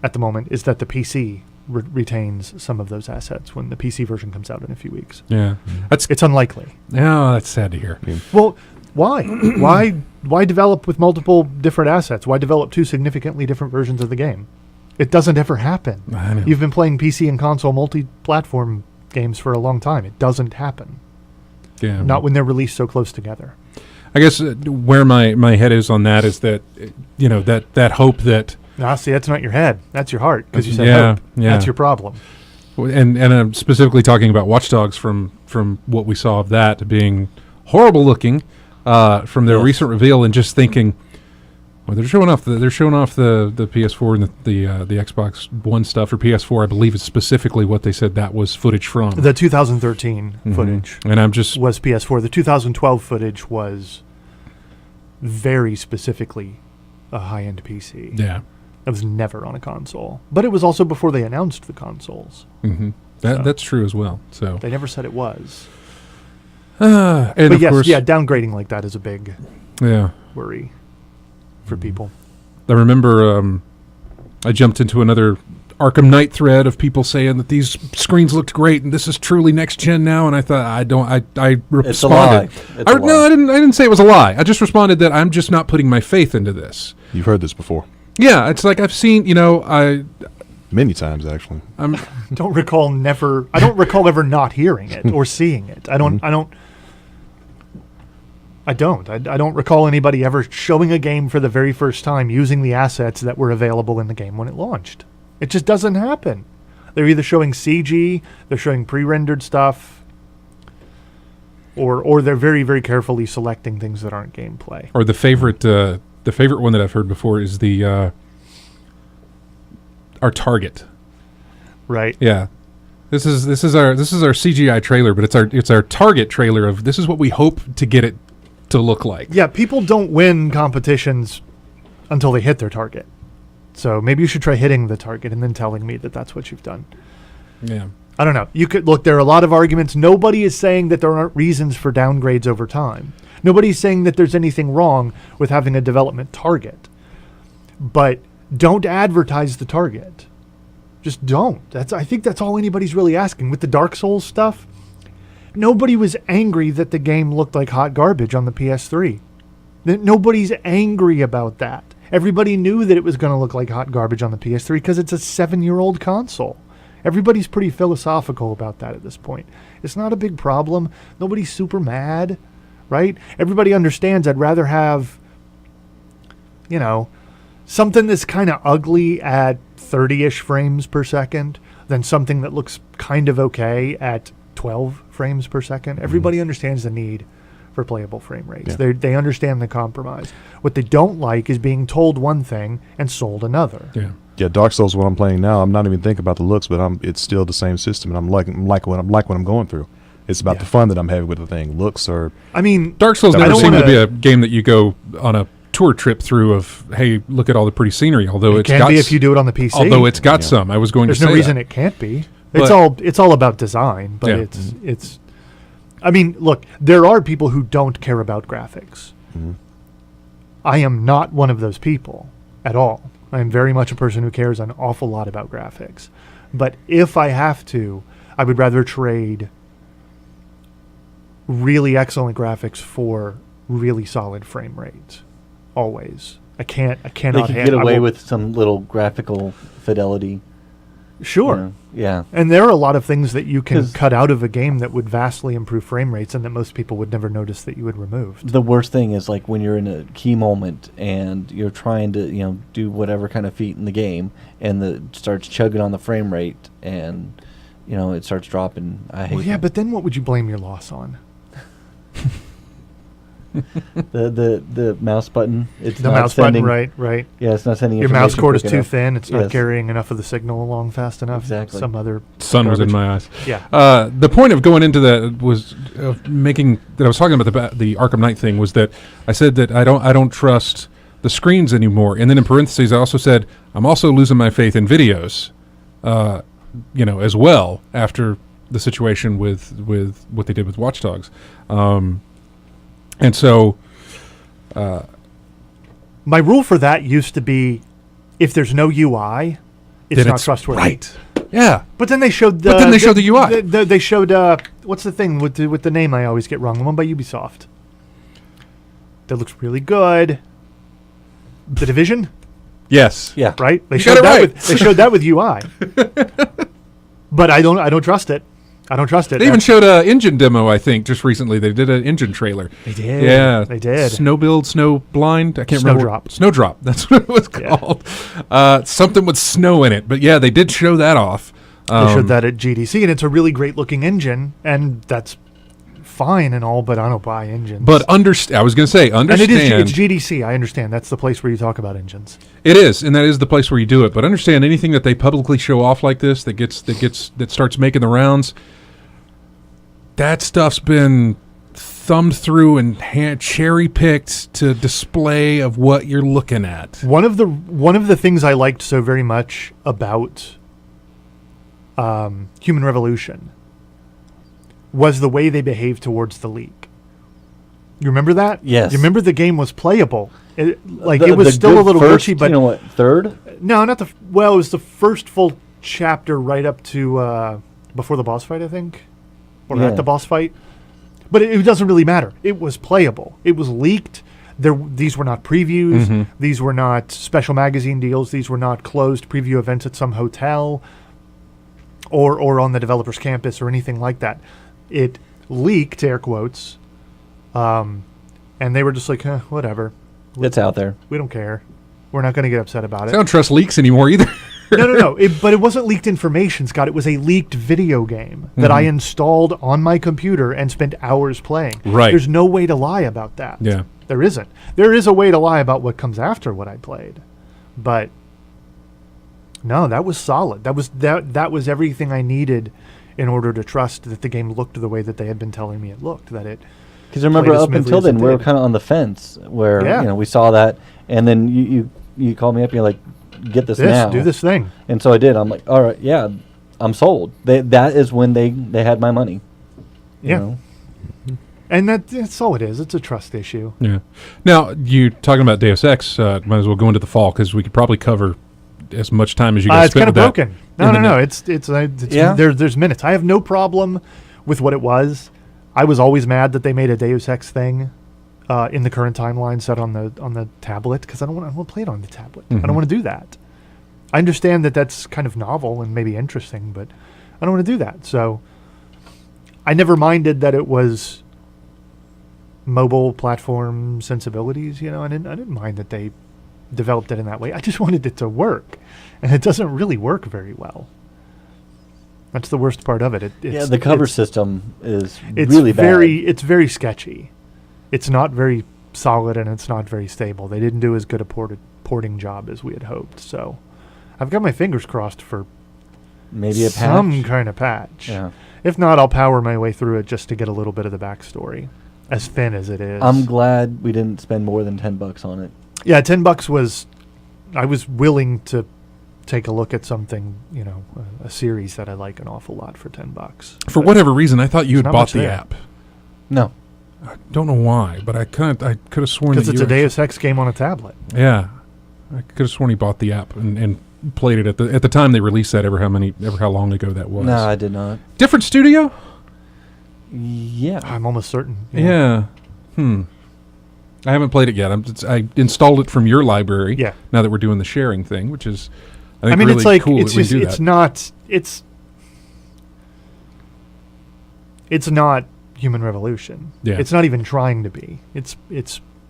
at the moment is that the PC retains some of those assets when the PC version comes out in a few weeks. Yeah, it's unlikely. Yeah, that's sad to hear. Well, why? Why develop with multiple different assets? Why develop two significantly different versions of the game? It doesn't ever happen. I know. You've been playing PC and console multi-platform games for a long time. It doesn't happen. Yeah, not when they're released so close together. I guess where my head is on that is that, that hope that... See, that's not your head. That's your heart, because you said hope. Yeah. That's your problem. And I'm specifically talking about Watch Dogs from what we saw of that being horrible looking from their recent reveal, and just thinking, well, they're showing off the PS4 and the Xbox One stuff, or PS4, I believe is specifically what they said that was footage from. The 2013 footage and I'm just was PS4. The 2012 footage was very specifically a high-end PC. Yeah. It was never on a console. But it was also before they announced the consoles. That's true as well. So they never said it was. And but of course, downgrading like that is a big worry for people. I remember I jumped into another Arkham Knight thread of people saying that these screens looked great and this is truly next gen now, and I thought I responded. It's a lie. No, I didn't say it was a lie. I just responded that I'm just not putting my faith into this. You've heard this before. Yeah, it's like I've seen, many times actually. I don't recall ever not hearing it or seeing it. I don't recall anybody ever showing a game for the very first time using the assets that were available in the game when it launched. It just doesn't happen. They're either showing CG, they're showing pre-rendered stuff, or they're very, very carefully selecting things that aren't gameplay. Or the favorite one that I've heard before is our target. Right. Yeah. This is our CGI trailer, but it's our target trailer of this is what we hope to get it to look like. Yeah, people don't win competitions until they hit their target. So maybe you should try hitting the target and then telling me that that's what you've done. Yeah. I don't know. You could look, there are a lot of arguments. Nobody is saying that there aren't reasons for downgrades over time. Nobody's saying that there's anything wrong with having a development target. But don't advertise the target. Just don't. I think that's all anybody's really asking. With the Dark Souls stuff, nobody was angry that the game looked like hot garbage on the PS3. Nobody's angry about that. Everybody knew that it was going to look like hot garbage on the PS3 because it's a 7-year-old console. Everybody's pretty philosophical about that at this point. It's not a big problem. Nobody's super mad, right? Everybody understands I'd rather have, something that's kind of ugly at 30-ish frames per second than something that looks kind of okay at 12 frames per second. Everybody understands the need for playable frame rates. Yeah. They understand the compromise. What they don't like is being told one thing and sold another. Yeah, Dark Souls, what I'm playing now, I'm not even thinking about the looks, but it's still the same system, and I'm like what I'm going through. It's about the fun that I'm having with the thing. Looks or Dark Souls never seemed to be a game that you go on a tour trip through of, hey, look at all the pretty scenery. Although it can be if you do it on the PC. Although it's got some. I was going There's to say no reason it can't be. It's all about design, but it's. I mean, look, there are people who don't care about graphics. I am not one of those people at all. I am very much a person who cares an awful lot about graphics. But if I have to, I would rather trade really excellent graphics for really solid frame rates. Always. I cannot They can get away with some little graphical fidelity. Sure. Yeah. And there are a lot of things that you can cut out of a game that would vastly improve frame rates and that most people would never notice that you had removed. The worst thing is like when you're in a key moment and you're trying to, do whatever kind of feat in the game and it starts chugging on the frame rate and, it starts dropping. I hate that. But then what would you blame your loss on? The mouse button. It's the not mouse sending, button, right. Yeah, it's not sending your mouse information cord is quick too enough. thin. It's not Yes. carrying enough of the signal along fast enough. Exactly. Some other sun was in garbage. my eyes. Yeah. The point of going into that was making that I was talking about the Arkham Knight thing was that I said that I don't trust the screens anymore, and then in parentheses I also said I'm also losing my faith in videos, as well after the situation with what they did with Watch Dogs, and so. My rule for that used to be, if there's no UI, it's not trustworthy. Right. Yeah. But then they showed the. But then they showed the UI. They showed what's the thing with the name I always get wrong? The one by Ubisoft. That looks really good. The Division. Yes. Yeah. Right. They You showed got it that right. with UI. But I don't trust it. I don't trust it. They even showed an engine demo, I think, just recently. They did an engine trailer. They did. Yeah. They did. Snow Build, Snow Blind. I can't remember. Snowdrop. Snowdrop. That's what it was called. Something with snow in it. But yeah, they did show that off. They showed that at GDC, and it's a really great looking engine, and that's fine and all, but I don't buy engines. But I was going to say, understand. And it's GDC. I understand. That's the place where you talk about engines. It is, and that is the place where you do it. But understand anything that they publicly show off like this that starts making the rounds. That stuff's been thumbed through and cherry picked to display of what you're looking at. One of the things I liked so very much about Human Revolution was the way they behaved towards the leak. You remember that? Yes. You remember the game was playable. It was The still a good little first, glitchy, but third? no, not it was the first full chapter right up to before the boss fight, I think. Or at the boss fight. But it doesn't really matter. It was playable. It was leaked. These were not previews. Mm-hmm. These were not special magazine deals. These were not closed preview events at some hotel or on the developer's campus or anything like that. It leaked, air quotes, and they were just like, whatever. It's out there. We don't care. We're not going to get upset about I it. don't trust leaks anymore either. No. But it wasn't leaked information, Scott. It was a leaked video game that I installed on my computer and spent hours playing. Right. There's no way to lie about that. Yeah. There isn't. There is a way to lie about what comes after what I played. But no, that was solid. That was everything I needed in order to trust that the game looked the way that they had been telling me it looked. That it. Because I remember played as up smoothly until as it then, we were did. kind of on the fence where we saw that, and then you called me up and you're like, get this now. Do this thing. And so I did. I'm like, all right, yeah, I'm sold. That is when they had my money. you Yeah. know? And that's all it is. It's a trust issue. Yeah. Now, you talking about Deus Ex, might as well go into the fall because we could probably cover as much time as you guys It's spent kind of with that. broken. No. It's Yeah? there's minutes. I have no problem with what it was. I was always mad that they made a Deus Ex thing in the current timeline set on the tablet because I don't want to play it on the tablet. I don't want to do that. I understand that that's kind of novel and maybe interesting, but I don't want to do that. So I never minded that it was mobile platform sensibilities. I didn't mind that they developed it in that way. I just wanted it to work, and it doesn't really work very well. That's the worst part of it. The cover system is it's really bad. It's very sketchy. It's not very solid, and it's not very stable. They didn't do as good a porting job as we had hoped. So I've got my fingers crossed for Maybe a some patch. kind of patch. Yeah. If not, I'll power my way through it just to get a little bit of the backstory, as thin as it is. I'm glad we didn't spend more than $10 on it. Yeah, $10 was. I was willing to take a look at something, a series that I like an awful lot for $10. For whatever reason, I thought you had not bought much the there. app. No. I don't know why, but I could have sworn Because that it's you a Deus Ex game on a tablet. Yeah, I could have sworn he bought the app, and played it at the time they released that. Ever how long ago that was? No, I did not. Different studio. Yeah, I'm almost certain. Yeah. I haven't played it yet. I installed it from your library. Yeah. Now that we're doing the sharing thing, which is, I think, mean, really it's like cool it's that we just do it's that. not it's not Human Revolution. Yeah. It's not even trying to be. It's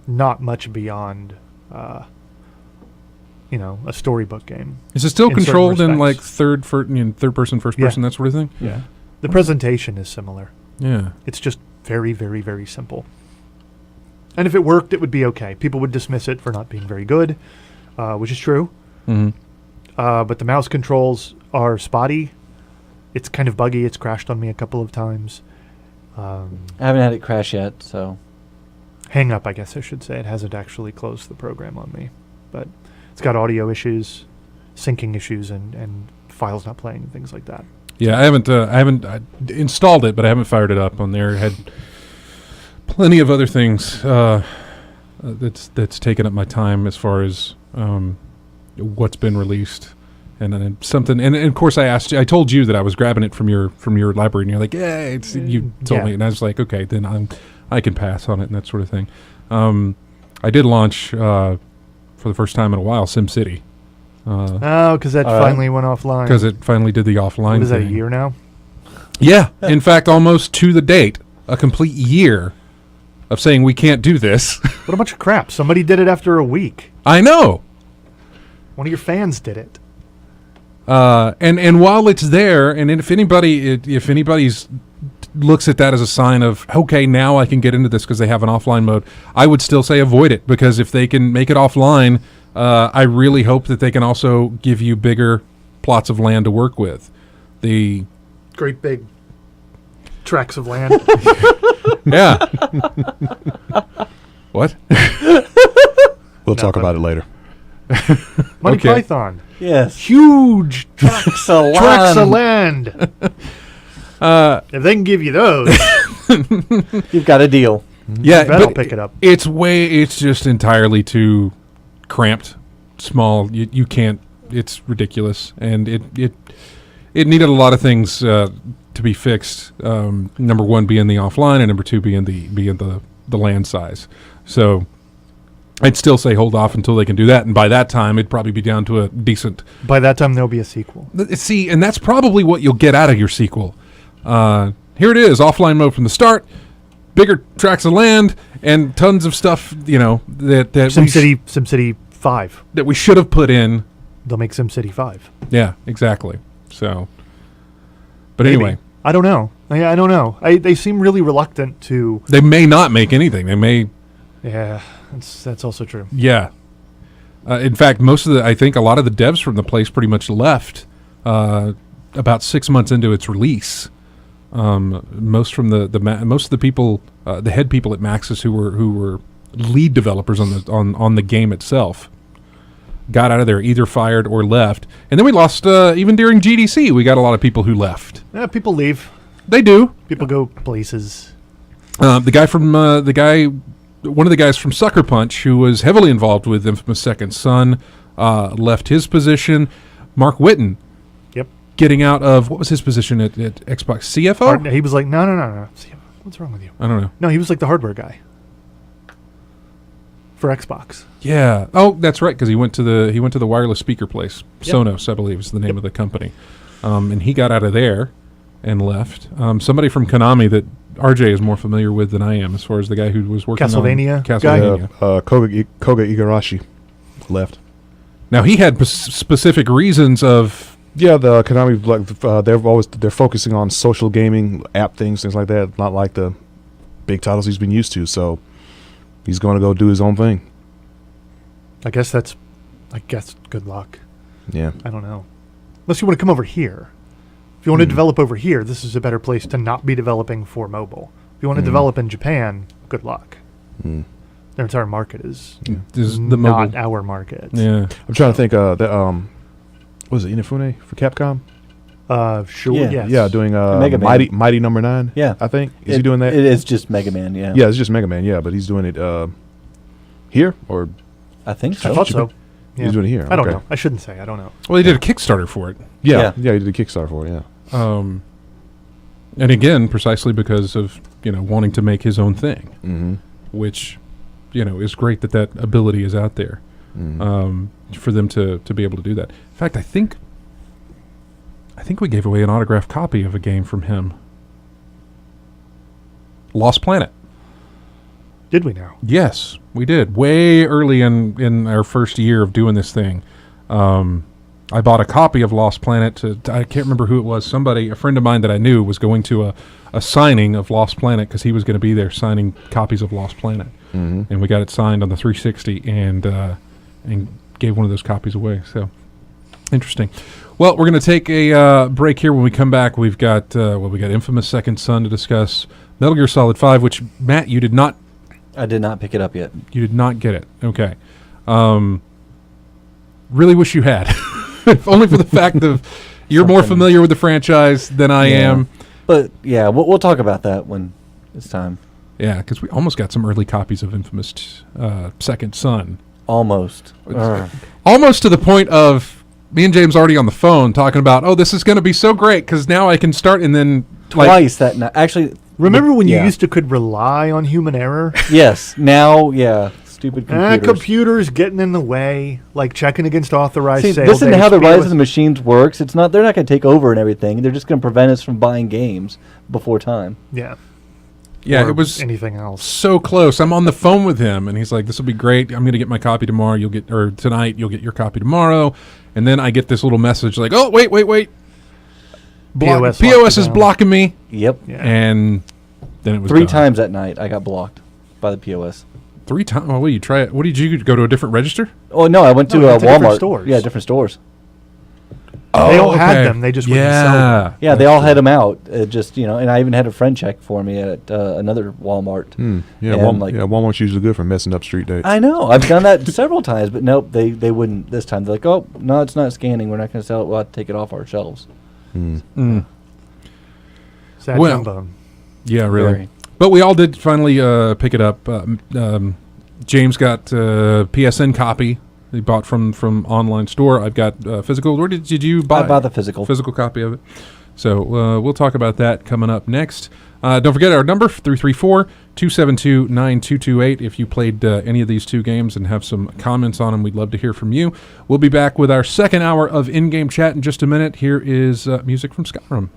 not much beyond a storybook game. Is it still in certain controlled in like respects. third person, first Yeah. person, that sort of thing? Yeah. The presentation is similar. Yeah. It's just very, very, very simple. And if it worked, it would be okay. People would dismiss it for not being very good, which is true. Mm-hmm. But the mouse controls are spotty. It's kind of buggy. It's crashed on me a couple of times. I haven't had it crash yet, so. Hang up, I guess I should say. It hasn't actually closed the program on me. But it's got audio issues, syncing issues, and files not playing, and things like that. Yeah, I haven't installed it, but I haven't fired it up on there. It had plenty of other things that's taken up my time as far as what's been released, and then something. And of course, I told you that I was grabbing it from your library, and you're like, "Yeah," you told me, and I was like, "Okay, then I can pass on it," and that sort of thing. I did launch for the first time in a while SimCity. Because that finally went offline. Because it finally did the offline What is that, a thing. year now? Yeah. In fact, almost to the date, a complete year of saying we can't do this. What a bunch of crap. Somebody did it after a week. I know. One of your fans did it. And while it's there, and if anybody's looks at that as a sign of, okay, now I can get into this because they have an offline mode, I would still say avoid it, because if they can make it offline, I really hope that they can also give you bigger plots of land to work with. The Great big tracts of land. yeah. What? We'll talk about it later. Monty Okay. Python. Yes. Huge Tracks of tracts of land. land. If they can give you those, You've got a deal. Yeah, bet I'll but pick it up. It's just entirely too cramped, small. You can't. It's ridiculous, and it needed a lot of things to be fixed. Number one being the offline, and number two being the land size. So I'd still say hold off until they can do that, and by that time it'd probably be down to a decent. By that time, there'll be a sequel. See, and that's probably what you'll get out of your sequel. Here it is, offline mode from the start, bigger tracts of land, and tons of stuff. That SimCity 5. that we should have put in. They'll make SimCity 5. Yeah, exactly. So, but Maybe. anyway, I don't know. I don't know. They seem really reluctant to. they may not make anything. They may. Yeah, that's also true. Yeah. In fact, I think a lot of the devs from the place pretty much left about 6 months into its release. Most of the people, the head people at Maxis who were lead developers on the game itself, got out of there, either fired or left. And then we lost even during GDC. We got a lot of people who left. Yeah, people leave. They do. People go places. One of the guys from Sucker Punch, who was heavily involved with Infamous Second Son, left his position. Mark Whitten, Yep. getting out of, what was his position at Xbox? CFO? He was like, no. What's wrong with you? I don't know. No, he was like the hardware guy for Xbox. Yeah. Oh, that's right, because he went to the wireless speaker place. Yep. Sonos, I believe, is the name of the company. And he got out of there and left. Somebody from Konami that RJ is more familiar with than I am, as far as the guy who was working Castlevania on guy? Castlevania. Koga Igarashi left. Now he had specific reasons of. Yeah, the Konami, they're focusing on social gaming, app things like that, not like the big titles he's been used to. So he's going to go do his own thing. I guess good luck. Yeah. I don't know. Unless you want to come over here. If you want to develop over here, this is a better place to not be developing for mobile. If you want to develop in Japan, good luck. Their entire market is the not mobile. our market. Yeah. I'm trying to think. Was it Inafune for Capcom? Sure. Yeah. Yes. Yeah, doing Mega Man. Mighty Number 9. Yeah. I think is he doing that? It is just Mega Man. Yeah. Yeah, it's just Mega Man. Yeah, but he's doing it here or I think I so. thought so. He was doing it here. I don't know. I shouldn't say. I don't know. Well, he did a Kickstarter for it. Yeah, he did a Kickstarter for it. Yeah. And again, precisely because of wanting to make his own thing, which is great that ability is out there for them to be able to do that. In fact, I think we gave away an autographed copy of a game from him. Lost Planet. Did we now? Yes, we did. Way early in our first year of doing this thing. I bought a copy of Lost Planet. I can't remember who it was. A friend of mine that I knew was going to a signing of Lost Planet because he was going to be there signing copies of Lost Planet. And we got it signed on the 360 and gave one of those copies away. So, interesting. Well, we're going to take a break here. When we come back, we got Infamous Second Son to discuss. Metal Gear Solid 5, which, Matt, you did not... I did not pick it up yet. You did not get it. Okay. Really wish you had. If only for the fact of you're more familiar with the franchise than I am. But, yeah, we'll talk about that when it's time. Yeah, because we almost got some early copies of Infamous Second Son. Almost. Almost to the point of me and James already on the phone talking about, this is going to be so great because now I can start and then... Twice that night. Actually... Remember when you used to could rely on human error? Yes. Now, stupid computers. Computers getting in the way, like checking against authorized sales. Listen to how the rise of the machines works. They're not going to take over and everything. They're just going to prevent us from buying games before time. Yeah. Yeah, or it was anything else. So close. I'm on the phone with him, and he's like, "This will be great. I'm going to get my copy tomorrow. Tonight. You'll get your copy tomorrow." And then I get this little message like, "Oh, wait. POS is blocking me." Yep. Yeah. And then it was 3 times that night I got blocked by the POS. 3 times? Oh, you try it. What did you go to a different register? Oh no, I went to Walmart. Different stores. Yeah, different stores. They all had them. They just wouldn't sell them. Yeah, they all had them out. And I even had a friend check for me at another Walmart. Yeah, Walmart's usually good for messing up street dates. I know. I've done that several times, but nope, they wouldn't this time. They're like, "Oh, no, it's not scanning. We're not going to sell it. We'll have to take it off our shelves." Sad jumbo. Yeah, really. Very. But we all did finally pick it up. James got a PSN copy. He bought from online store. I've got physical. Where did you buy? I bought the physical copy of it. So we'll talk about that coming up next. Don't forget our number, 334-272-9228. If you played any of these 2 games and have some comments on them, we'd love to hear from you. We'll be back with our second hour of in-game chat in just a minute. Here is music from Skyrim.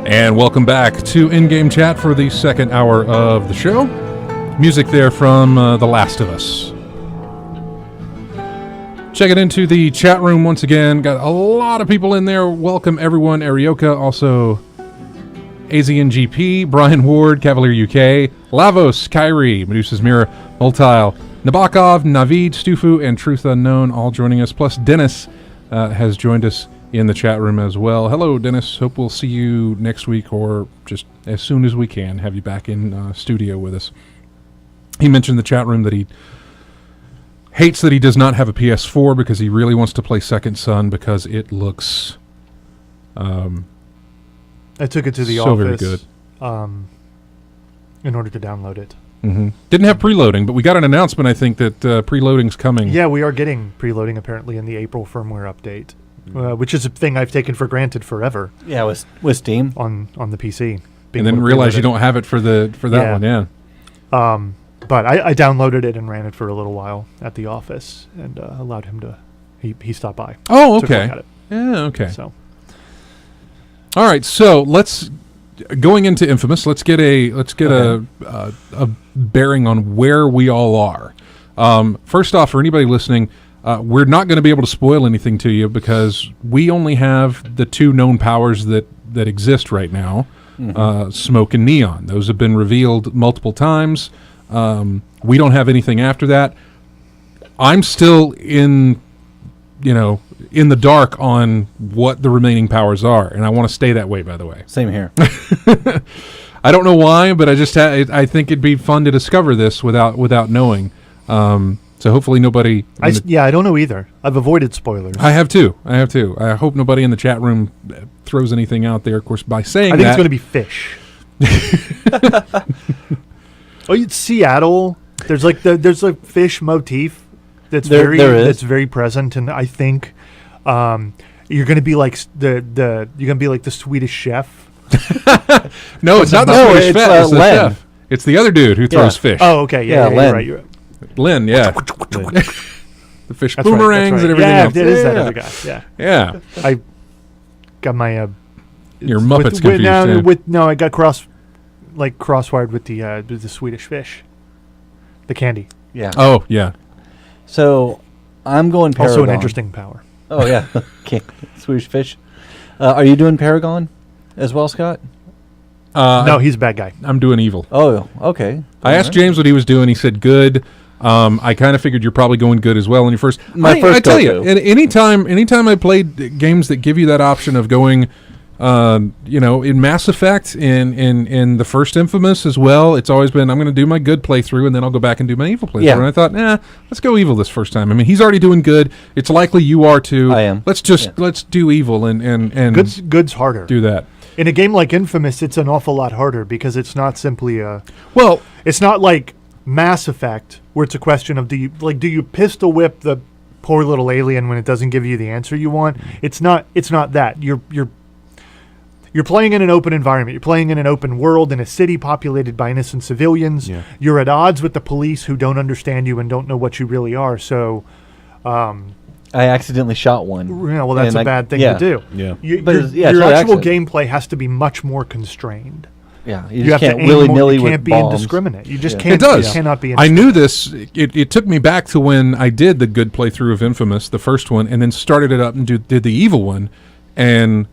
And welcome back to In-Game Chat for the second hour of the show. Music there from The Last of Us. Checking into the chat room once again. Got a lot of people in there. Welcome, everyone. Arioka, also AZNGP, Brian Ward, Cavalier UK, Lavos, Kyrie, Medusa's Mirror, Multile, Nabokov, Navid, Stufu, and Truth Unknown all joining us. Plus, Dennis has joined us in the chat room as well. Hello, Dennis. Hope we'll see you next week or just as soon as we can have you back in studio with us. He mentioned in the chat room that he hates that he does not have a PS4 because he really wants to play Second Son because it looks I took it to the so office very good. In order to download it. Mm-hmm. Didn't have preloading, but we got an announcement, I think, that preloading's coming. Yeah, we are getting preloading apparently in the April firmware update, which is a thing I've taken for granted forever. Yeah, with Steam on the PC. And then realize you don't have it for that one, yeah. But I downloaded it and ran it for a little while at the office and allowed him to. He stopped by. Oh, took a okay. look at it. Yeah, okay. So, all right. So going into Infamous. Let's get a bearing on where we all are. First off, for anybody listening, we're not going to be able to spoil anything to you because we only have the two known powers that exist right now. Mm-hmm. Smoke and Neon. Those have been revealed multiple times. We don't have anything after that. I'm still in the dark on what the remaining powers are, and I want to stay that way, by the way. Same here. I don't know why, but I think it'd be fun to discover this without knowing. So hopefully nobody... I don't know either. I've avoided spoilers. I have too. I hope nobody in the chat room throws anything out there, of course, by saying that. I think it's going to be fish. It's Seattle. There's a fish motif that's very present, and I think you're going to be like the Swedish chef. No, it's not the Swedish chef. It's the Len. chef. It's the other dude who throws fish. Oh, okay, yeah, Len. you're right. Lynn, yeah. The fish boomerangs and everything else. Yeah, it is that other guy. Yeah. Yeah. I got my your Muppets confused. I got crosswired with the Swedish fish, the candy. Yeah. Oh yeah. So I'm going Paragon. Also an interesting power. Oh yeah. Okay. Swedish fish. Are you doing Paragon as well, Scott? No, he's a bad guy. I'm doing evil. Oh, okay. I asked James what he was doing. He said good. I kind of figured you're probably going good as well in your first. I tell you, anytime I played games that give you that option of going, in Mass Effect, in the first Infamous as well, it's always been I'm going to do my good playthrough and then I'll go back and do my evil playthrough. Yeah. And I thought, let's go evil this first time. I mean, he's already doing good. It's likely you are too. I am. Let's do evil and good's harder. Do that. In a game like Infamous, it's an awful lot harder because it's not simply it's not like Mass Effect where it's a question of do you pistol whip the poor little alien when it doesn't give you the answer you want? It's not that. You're playing in an open environment. You're playing in an open world in a city populated by innocent civilians. Yeah. You're at odds with the police who don't understand you and don't know what you really are. So I accidentally shot one. Well, that's a bad thing to do. Yeah. Your actual gameplay has to be much more constrained. Yeah, you just can't willy-nilly with bombs. You can't be indiscriminate. You just can't. It does. You cannot be I knew this. It took me back to when I did the good playthrough of Infamous, the first one, and then started it up and did the evil one. And,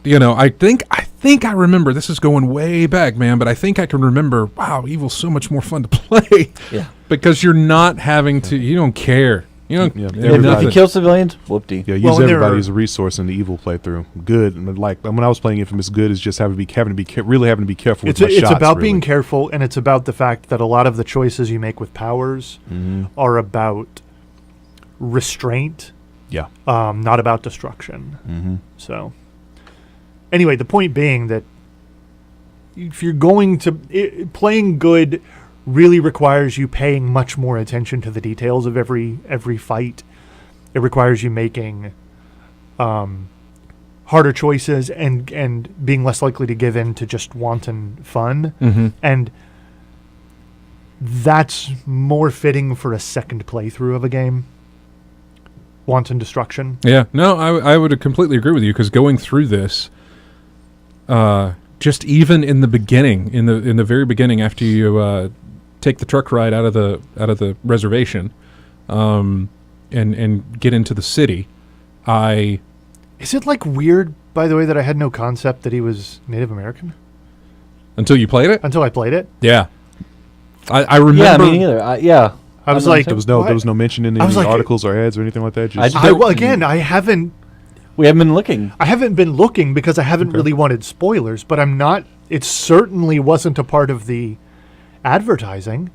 I think I remember, this is going way back, man, but I think I can remember, wow, evil's so much more fun to play. Yeah. Because you're not having to, you don't care. You don't. If you kill civilians, whoop-dee. Yeah, use everybody as a resource in the evil playthrough. Good, and like when I was playing Infamous, good is just having to be careful with my shots. It's about being careful, and it's about the fact that a lot of the choices you make with powers are about restraint. Yeah. Not about destruction. Mm-hmm. So, anyway, the point being that if you're going to playing good really requires you paying much more attention to the details of every fight. It requires you making harder choices and being less likely to give in to just wanton fun. Mm-hmm. And that's more fitting for a second playthrough of a game. Wanton destruction. Yeah, no, I would completely agree with you because going through this, just even in the beginning, in the very beginning, after you take the truck ride out of the reservation, and get into the city, Is it like weird, by the way, that I had no concept that he was Native American? Until you played it? Until I played it? Yeah. I remember. Yeah, me neither. I was like, there was no mention in any articles or ads or anything like that. Just I haven't. We haven't been looking. I haven't been looking because I haven't really wanted spoilers, but I'm not. It certainly wasn't a part of the advertising.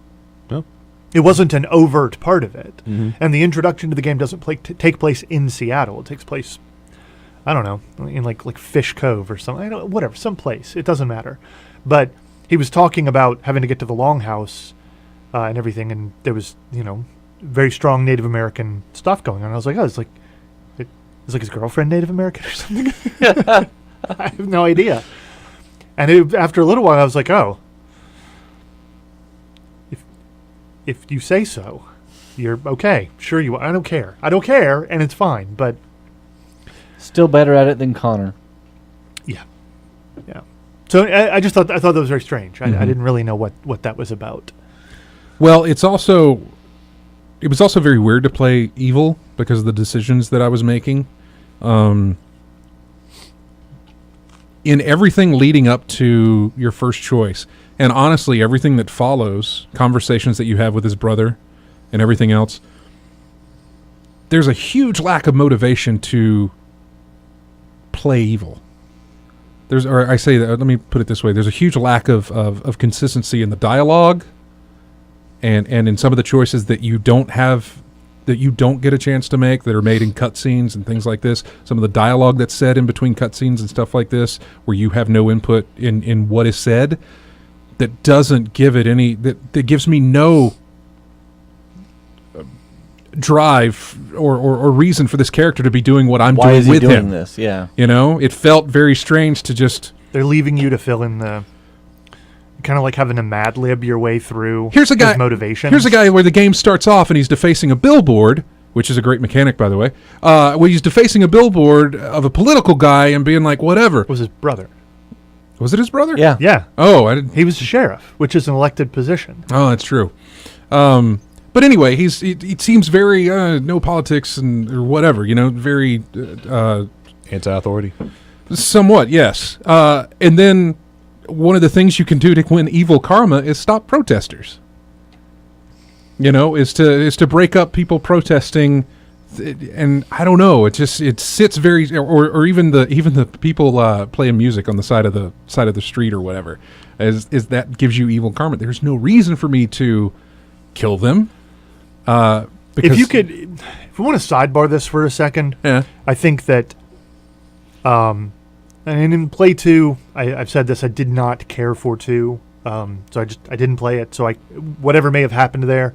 No. It wasn't an overt part of it. Mm-hmm. And the introduction to the game doesn't take place in Seattle. It takes place, I don't know, in like Fish Cove or something. Whatever, some place. It doesn't matter. But he was talking about having to get to the Longhouse and everything, and there was, very strong Native American stuff going on. I was like, it's like his girlfriend Native American or something. I have no idea. And after a little while, I was like, oh, if you say so, you're okay. Sure you are. I don't care, and it's fine, but... Still better at it than Connor. Yeah. So I thought that was very strange. I didn't really know what that was about. Well, it was also very weird to play evil because of the decisions that I was making. In everything leading up to your first choice, and honestly, everything that follows, conversations that you have with his brother and everything else, there's a huge lack of motivation to play evil. Let me put it this way, there's a huge lack of consistency in the dialogue and in some of the choices that you don't get a chance to make, that are made in cutscenes and things like this. Some of the dialogue that's said in between cutscenes and stuff like this, where you have no input in what is said, that doesn't give it any, that gives me no drive or reason for this character to be doing what I'm doing with him. Why is he doing this? Yeah. It felt very strange to just... They're leaving you to fill in the... Kind of like having to Mad Lib your way through his motivation. Here's a guy where the game starts off and he's defacing a billboard, which is a great mechanic, by the way, where he's defacing a billboard of a political guy and being like, whatever. It was his brother. Was it his brother? Yeah. Yeah. Oh, I didn't... He was the sheriff, which is an elected position. Oh, that's true. But anyway, he seems very no politics or whatever, very... anti-authority. Somewhat, yes. And then one of the things you can do to win evil karma is stop protesters. Is to break up people protesting, and I don't know. It sits very, or even the people playing music on the side of the street or whatever, is that gives you evil karma. There's no reason for me to kill them. Because if we want to sidebar this for a second, yeah. I think that, and in Play 2, I've said this, I did not care for 2, so I didn't play it, so whatever may have happened there,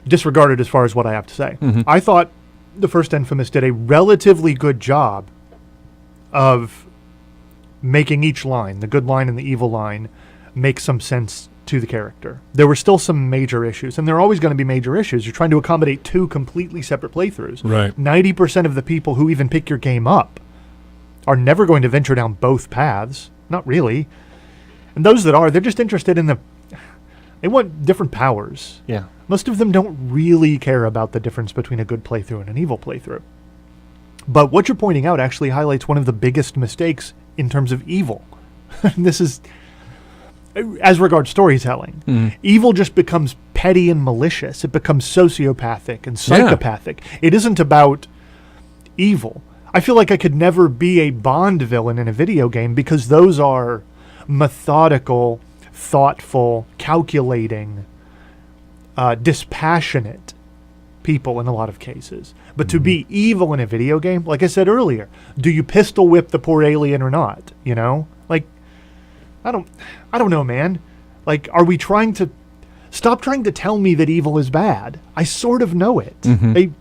disregarded as far as what I have to say. Mm-hmm. I thought the first Infamous did a relatively good job of making each line, the good line and the evil line, make some sense to the character. There were still some major issues, and there are always going to be major issues. You're trying to accommodate 2 completely separate playthroughs. Right. 90% of the people who even pick your game up are never going to venture down both paths. Not really. And those that are, they're just interested in they want different powers. Yeah. Most of them don't really care about the difference between a good playthrough and an evil playthrough. But what you're pointing out actually highlights one of the biggest mistakes in terms of evil. This is... as regards storytelling, evil just becomes petty and malicious. It becomes sociopathic and psychopathic. Yeah. It isn't about evil. I feel like I could never be a Bond villain in a video game because those are methodical, thoughtful, calculating, dispassionate people in a lot of cases. But to be evil in a video game, like I said earlier, do you pistol whip the poor alien or not? Like, I don't know, man. Like, are we trying to... Stop trying to tell me that evil is bad. I sort of know it. Mm-hmm.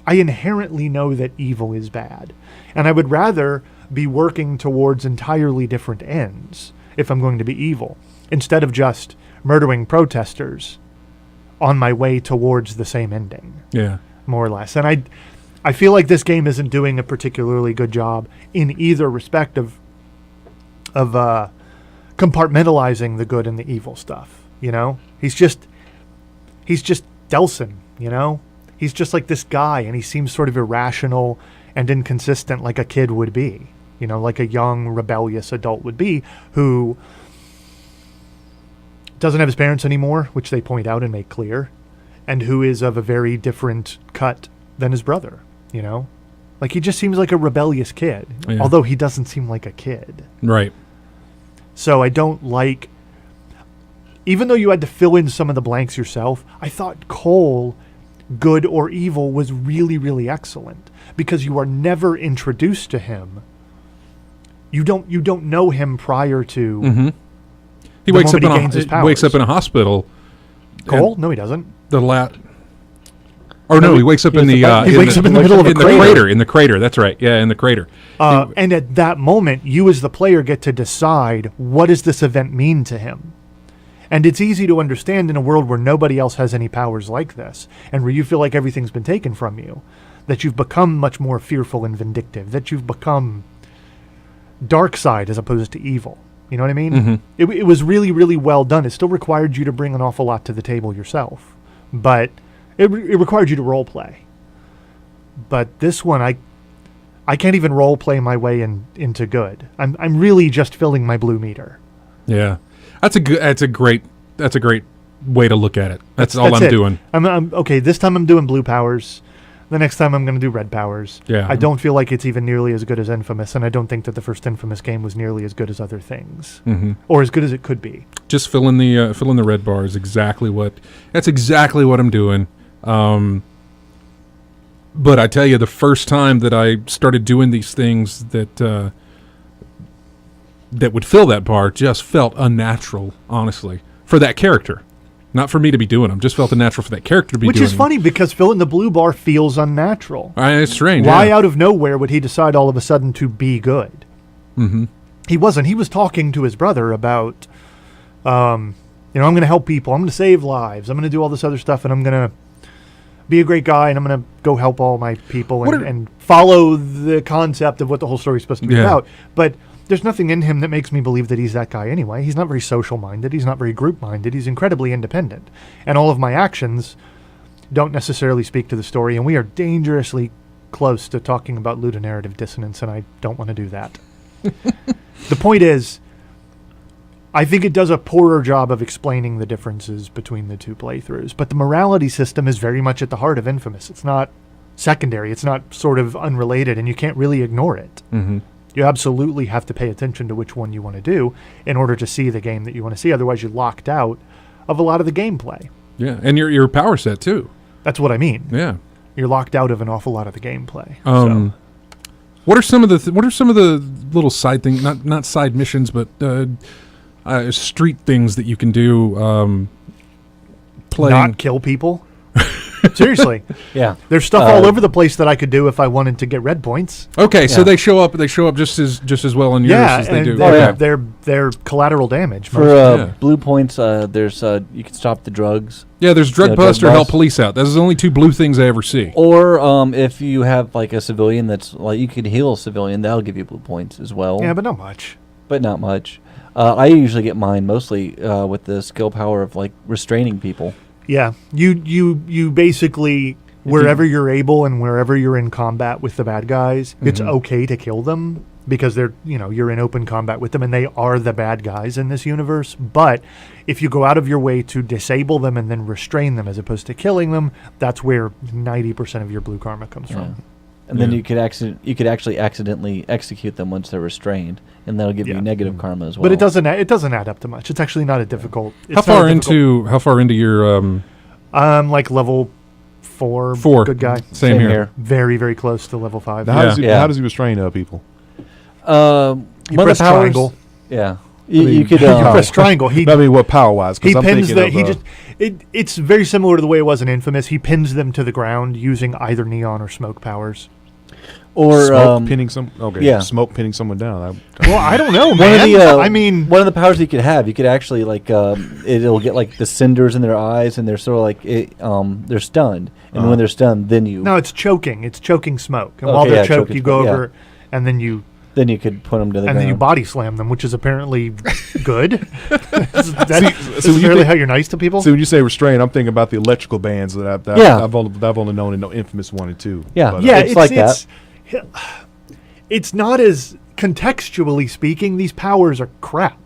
I inherently know that evil is bad. And I would rather be working towards entirely different ends if I'm going to be evil, instead of just murdering protesters on my way towards the same ending. Yeah. More or less. And I feel like this game isn't doing a particularly good job in either respect of compartmentalizing the good and the evil stuff. He's just Delson, He's just like this guy, and he seems sort of irrational and inconsistent, like a kid would be. You know, like a young, rebellious adult would be, who doesn't have his parents anymore, which they point out and make clear, and who is of a very different cut than his brother, you know? Like, he just seems like a rebellious kid, although he doesn't seem like a kid. Right. So I don't like... Even though you had to fill in some of the blanks yourself, I thought Cole, good or evil, was really, really excellent. Because you are never introduced to him. You don't know him prior to... Mm-hmm. He wakes up in a hospital. Cole? No, he doesn't. He wakes up in the middle of a crater. In the crater, that's right. Yeah, in the crater. And at that moment, you as the player get to decide, what does this event mean to him? And it's easy to understand in a world where nobody else has any powers like this, and where you feel like everything's been taken from you, that you've become much more fearful and vindictive, that you've become dark side as opposed to evil. You know what I mean? Mm-hmm. It was really, really well done. It still required you to bring an awful lot to the table yourself, but it required you to role play. But this one, I can't even role play my way into good. I'm really just filling my blue meter. Yeah, that's a great way to look at it. That's all I'm doing. I'm okay. This time I'm doing blue powers. The next time I'm going to do red powers. Yeah. I don't feel like it's even nearly as good as Infamous, and I don't think that the first Infamous game was nearly as good as other things, or as good as it could be. Just fill in the red bar is that's exactly what I'm doing. But I tell you, the first time that I started doing these things that would fill that bar just felt unnatural, honestly, for that character. Not for me to be doing them. Just felt unnatural for that character to be doing them. Which is funny, because filling the blue bar feels unnatural. It's strange. Why out of nowhere would he decide all of a sudden to be good? Mm-hmm. He wasn't. He was talking to his brother about, I'm going to help people. I'm going to save lives. I'm going to do all this other stuff, and I'm going to be a great guy, and I'm going to go help all my people and follow the concept of what the whole story is supposed to be about. But there's nothing in him that makes me believe that he's that guy anyway. He's not very social-minded. He's not very group-minded. He's incredibly independent. And all of my actions don't necessarily speak to the story, and we are dangerously close to talking about ludonarrative dissonance, and I don't want to do that. The point is, I think it does a poorer job of explaining the differences between the two playthroughs, but the morality system is very much at the heart of Infamous. It's not secondary. It's not sort of unrelated, and you can't really ignore it. Mm-hmm. You absolutely have to pay attention to which one you want to do in order to see the game that you want to see. Otherwise, you're locked out of a lot of the gameplay. Yeah, and your power set too. That's what I mean. Yeah, you're locked out of an awful lot of the gameplay. What are some of the little side things? Not side missions, but street things that you can do. Not kill people. Seriously. Yeah. There's stuff all over the place that I could do if I wanted to get red points. Okay, so they show up just as well on yours as they do. They're collateral damage. For blue points, there's you can stop the drugs. Yeah, there's drug bust or help police out. Those are the only two blue things I ever see. Or if you have like a civilian that's like, you could heal a civilian, that'll give you blue points as well. Yeah, but not much. I usually get mine mostly with the skill power of like restraining people. Yeah, you basically, wherever you're able and wherever you're in combat with the bad guys, it's okay to kill them because you're in open combat with them and they are the bad guys in this universe. But if you go out of your way to disable them and then restrain them as opposed to killing them, that's where 90% of your blue karma comes from. And then you could actually accidentally execute them once they're restrained, and that'll give you negative karma as well. But it doesn't add up to much. It's actually not a difficult. How far into your? I'm like level 4. Good guy. Same here. Very, very close to level 5. Now, how does he restrain people? You press triangle. Yeah. You could press triangle. What power-wise? He pins it's very similar to the way it was in Infamous. He pins them to the ground using either neon or smoke powers. Or smoke pinning smoke pinning someone down. Well, I don't know, man. One of the powers you could actually like it'll get like the cinders in their eyes, and they're sort of like they're stunned, and when they're stunned, then you. No, it's choking. It's choking smoke, and while they're choked, you go over, and then you Then you could put them to the and ground. then you body slam them, which is apparently good. That's so apparently how you're nice to people. So when you say restrain, I'm thinking about the electrical bands that I've only known in Infamous 1 and 2. Yeah, But, it's like that. It's not as, contextually speaking, these powers are crap.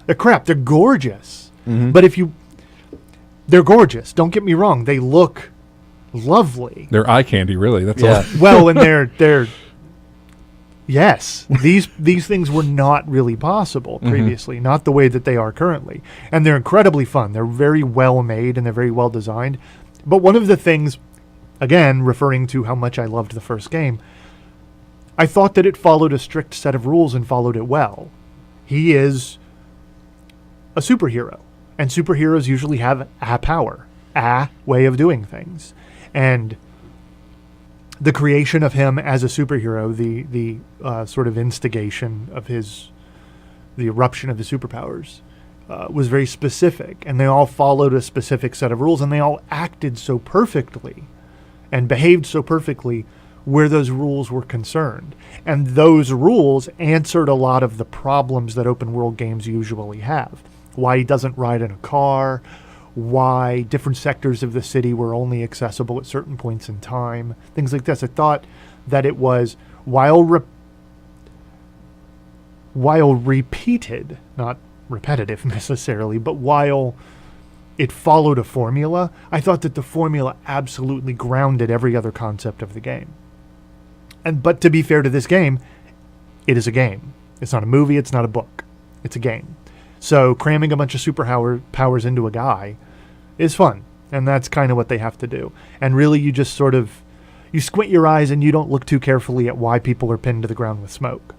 They're crap. They're gorgeous. Mm-hmm. But they're gorgeous. Don't get me wrong. They look lovely. They're eye candy, really. That's all. Well, and they're yes. These things were not really possible previously, not the way that they are currently. And they're incredibly fun. They're very well made and they're very well designed. But one of the things, again, referring to how much I loved the first game, I thought that it followed a strict set of rules and followed it well. He is a superhero, and superheroes usually have a power, a way of doing things. And the creation of him as a superhero, the sort of instigation of the eruption of his superpowers, was very specific, and they all followed a specific set of rules, and they all acted so perfectly and behaved so perfectly where those rules were concerned. And those rules answered a lot of the problems that open world games usually have. Why he doesn't ride in a car, why different sectors of the city were only accessible at certain points in time, things like this. I thought that it was, while repeated, not repetitive necessarily, but while it followed a formula, I thought that the formula absolutely grounded every other concept of the game. But to be fair to this game, it is a game. It's not a movie, it's not a book. It's a game. So cramming a bunch of superpowers into a guy is fun, and that's kind of what they have to do. And really, you just sort of, you squint your eyes and you don't look too carefully at why people are pinned to the ground with smoke.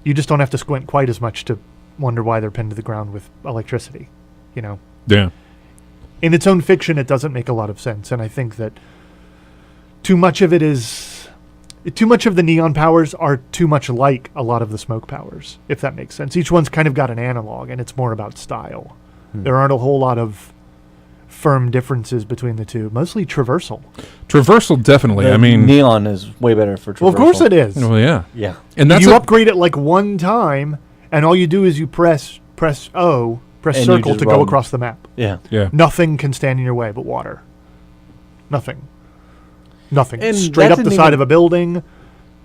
You just don't have to squint quite as much to wonder why they're pinned to the ground with electricity, you know? Yeah. In its own fiction, it doesn't make a lot of sense, and I think that too much of the neon powers are too much like a lot of the smoke powers, if that makes sense. Each one's kind of got an analog, and it's more about style. There aren't a whole lot of firm differences between the two. Mostly traversal. Traversal, definitely. The I mean, neon is way better for traversal. Well, of course it is. well, yeah. Yeah. And that's you upgrade it like one time, and all you do is you press O, press And circle you to just go run. across the map. Yeah. Yeah. Nothing can stand in your way but water. Nothing. And Straight that up the didn't side even- of a building,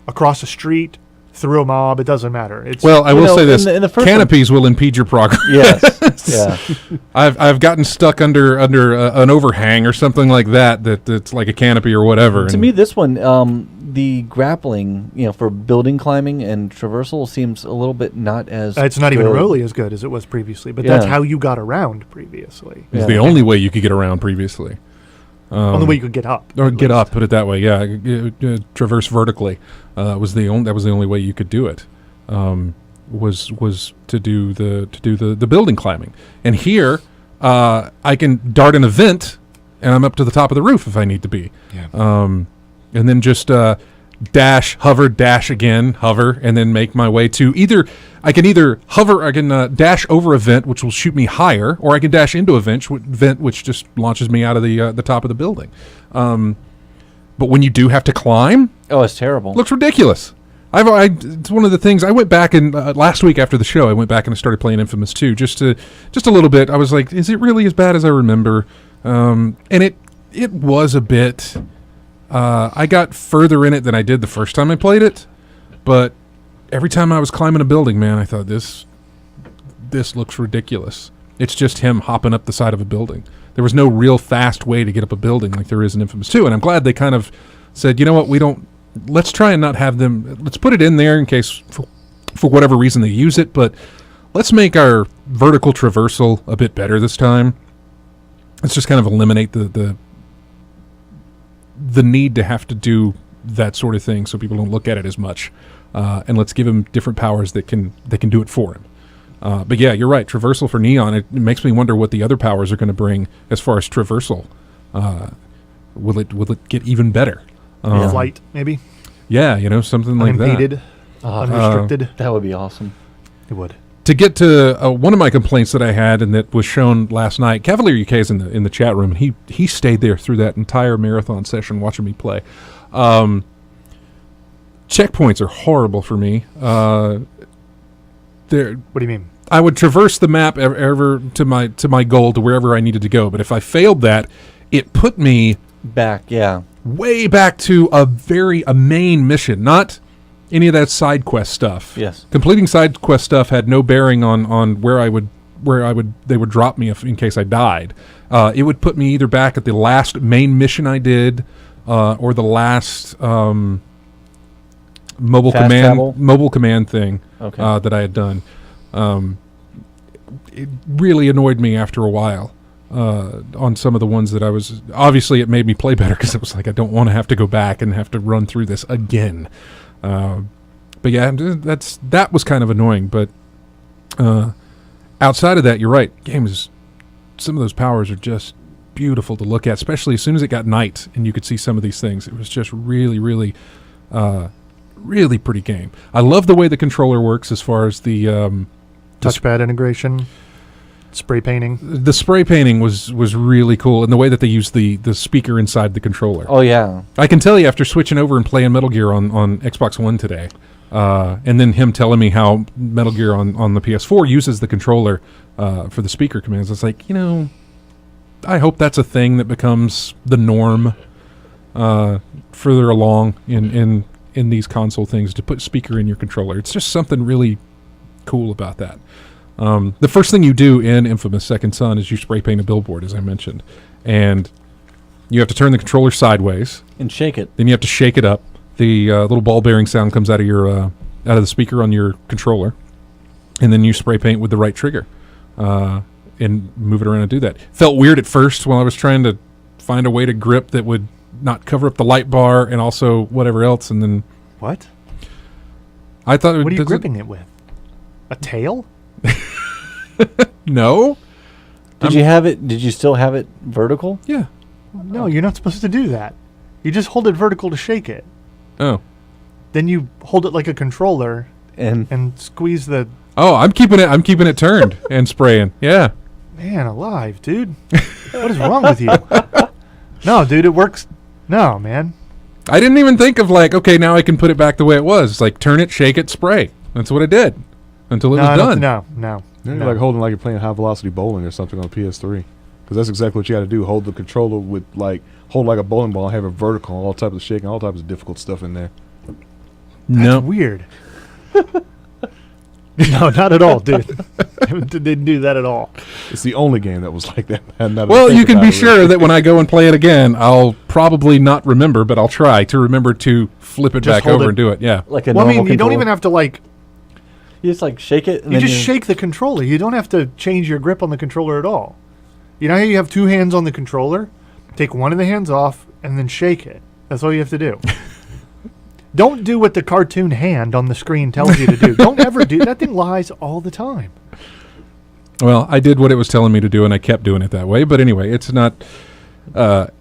across a street, through a mob. It doesn't matter. It's Well, I will say this: in the first canopies will impede your progress. Yes. Yeah. I've gotten stuck under an overhang or something like that. That's like a canopy or whatever. To me, this one, the grappling, for building climbing and traversal seems a little bit not as. it's not even good. remotely as good as it was previously. But Yeah. that's how you got around previously. it's Yeah. the only way you could get around previously. Only way you could get up. Or at get least. up, put it that way. Yeah, traverse vertically was the only way you could do it. Was to do the building climbing. And here, I can dart an event, and I'm up to the top of the roof if I need to be. Yeah. And then just dash, hover, dash again, hover, and then make my way to I can dash over a vent, which will shoot me higher, or I can dash into a vent, which just launches me out of the top of the building. But when you do have to climb, Oh, it's terrible. it looks ridiculous. It's one of the things I went back and last week after the show, I went back and I started playing Infamous 2 just a little bit. I was like, is it really as bad as I remember? And it was a bit. I got further in it than I did the first time I played it, but every time I was climbing a building, man, I thought this looks ridiculous. It's just him hopping up the side of a building. There was no real fast way to get up a building like there is in Infamous 2, and I'm glad they kind of said, you know what, let's try and not have them, let's put it in there in case for whatever reason they use it, but let's make our vertical traversal a bit better this time. Let's just kind of eliminate the need to have to do that sort of thing so people don't look at it as much. And let's give him different powers that can do it for him. But yeah, you're right. Traversal for Neon, it makes me wonder what the other powers are going to bring as far as traversal. Will it get even better? Flight, maybe. Yeah, something like that. Unimpeded, unrestricted. That would be awesome. It would. To get to one of my complaints that I had and that was shown last night, Cavalier UK is in the chat room, and he stayed there through that entire marathon session watching me play. checkpoints are horrible for me. What do you mean? I would traverse the map ever to my goal, to wherever I needed to go. But if I failed that, it put me back. Yeah. Way back to a main mission, not any of that side quest stuff. Yes. Completing side quest stuff had no bearing on where they would drop me in case I died. It would put me either back at the last main mission I did, or the last mobile command thing that I had done. It really annoyed me after a while on some of the ones that I was. Obviously, it made me play better because it was like I don't want to have to go back and have to run through this again. But yeah, that was kind of annoying. But outside of that, you're right. Some of those powers are just beautiful to look at, especially as soon as it got night and you could see some of these things. It was just really, really, really pretty game. I love the way the controller works as far as the touchpad integration, spray painting. The spray painting was really cool, and the way that they used the speaker inside the controller. Oh yeah, I can tell you after switching over and playing Metal Gear on Xbox One today, and then him telling me how Metal Gear on the PS4 uses the controller for the speaker commands. It's like, I hope that's a thing that becomes the norm further along in these console things, to put speaker in your controller. It's just something really cool about that. The first thing you do in Infamous Second Son is you spray paint a billboard, as I mentioned, and you have to turn the controller sideways and shake it. Then you have to shake it up. The little ball bearing sound comes out of your out of the speaker on your controller, and then you spray paint with the right trigger and move it around and do that. Felt weird at first while I was trying to find a way to grip that would not cover up the light bar and also whatever else, and then what? I thought. What are you gripping it with? A tail? No. Did you still have it vertical? Yeah. No, you're not supposed to do that. You just hold it vertical to shake it. Oh. Then you hold it like a controller and squeeze the. Oh, I'm keeping it turned and spraying. Yeah. Man alive, dude. What is wrong with you? No, dude, it works. No, man. I didn't even think of okay, now I can put it back the way it was. It's like turn it, shake it, spray. That's what I did until it was done. No. You're like holding like you're playing high velocity bowling or something on PS3, because that's exactly what you got to do. Hold the controller with hold like a bowling ball and have it vertical, all types of shaking, all types of difficult stuff in there. That's weird. No, not at all, dude. Didn't do that at all. It's the only game that was like that, man. Well, you can be sure that when I go and play it again, I'll probably not remember, but I'll try to remember to flip it back over and do it. Yeah. Like a normal controller. You don't even have to You just shake it. And you just shake the controller. You don't have to change your grip on the controller at all. You know how you have two hands on the controller? Take one of the hands off and then shake it. That's all you have to do. Don't do what the cartoon hand on the screen tells you to do. Don't ever do that. Thing lies all the time. Well, I did what it was telling me to do, and I kept doing it that way. But anyway, it's not a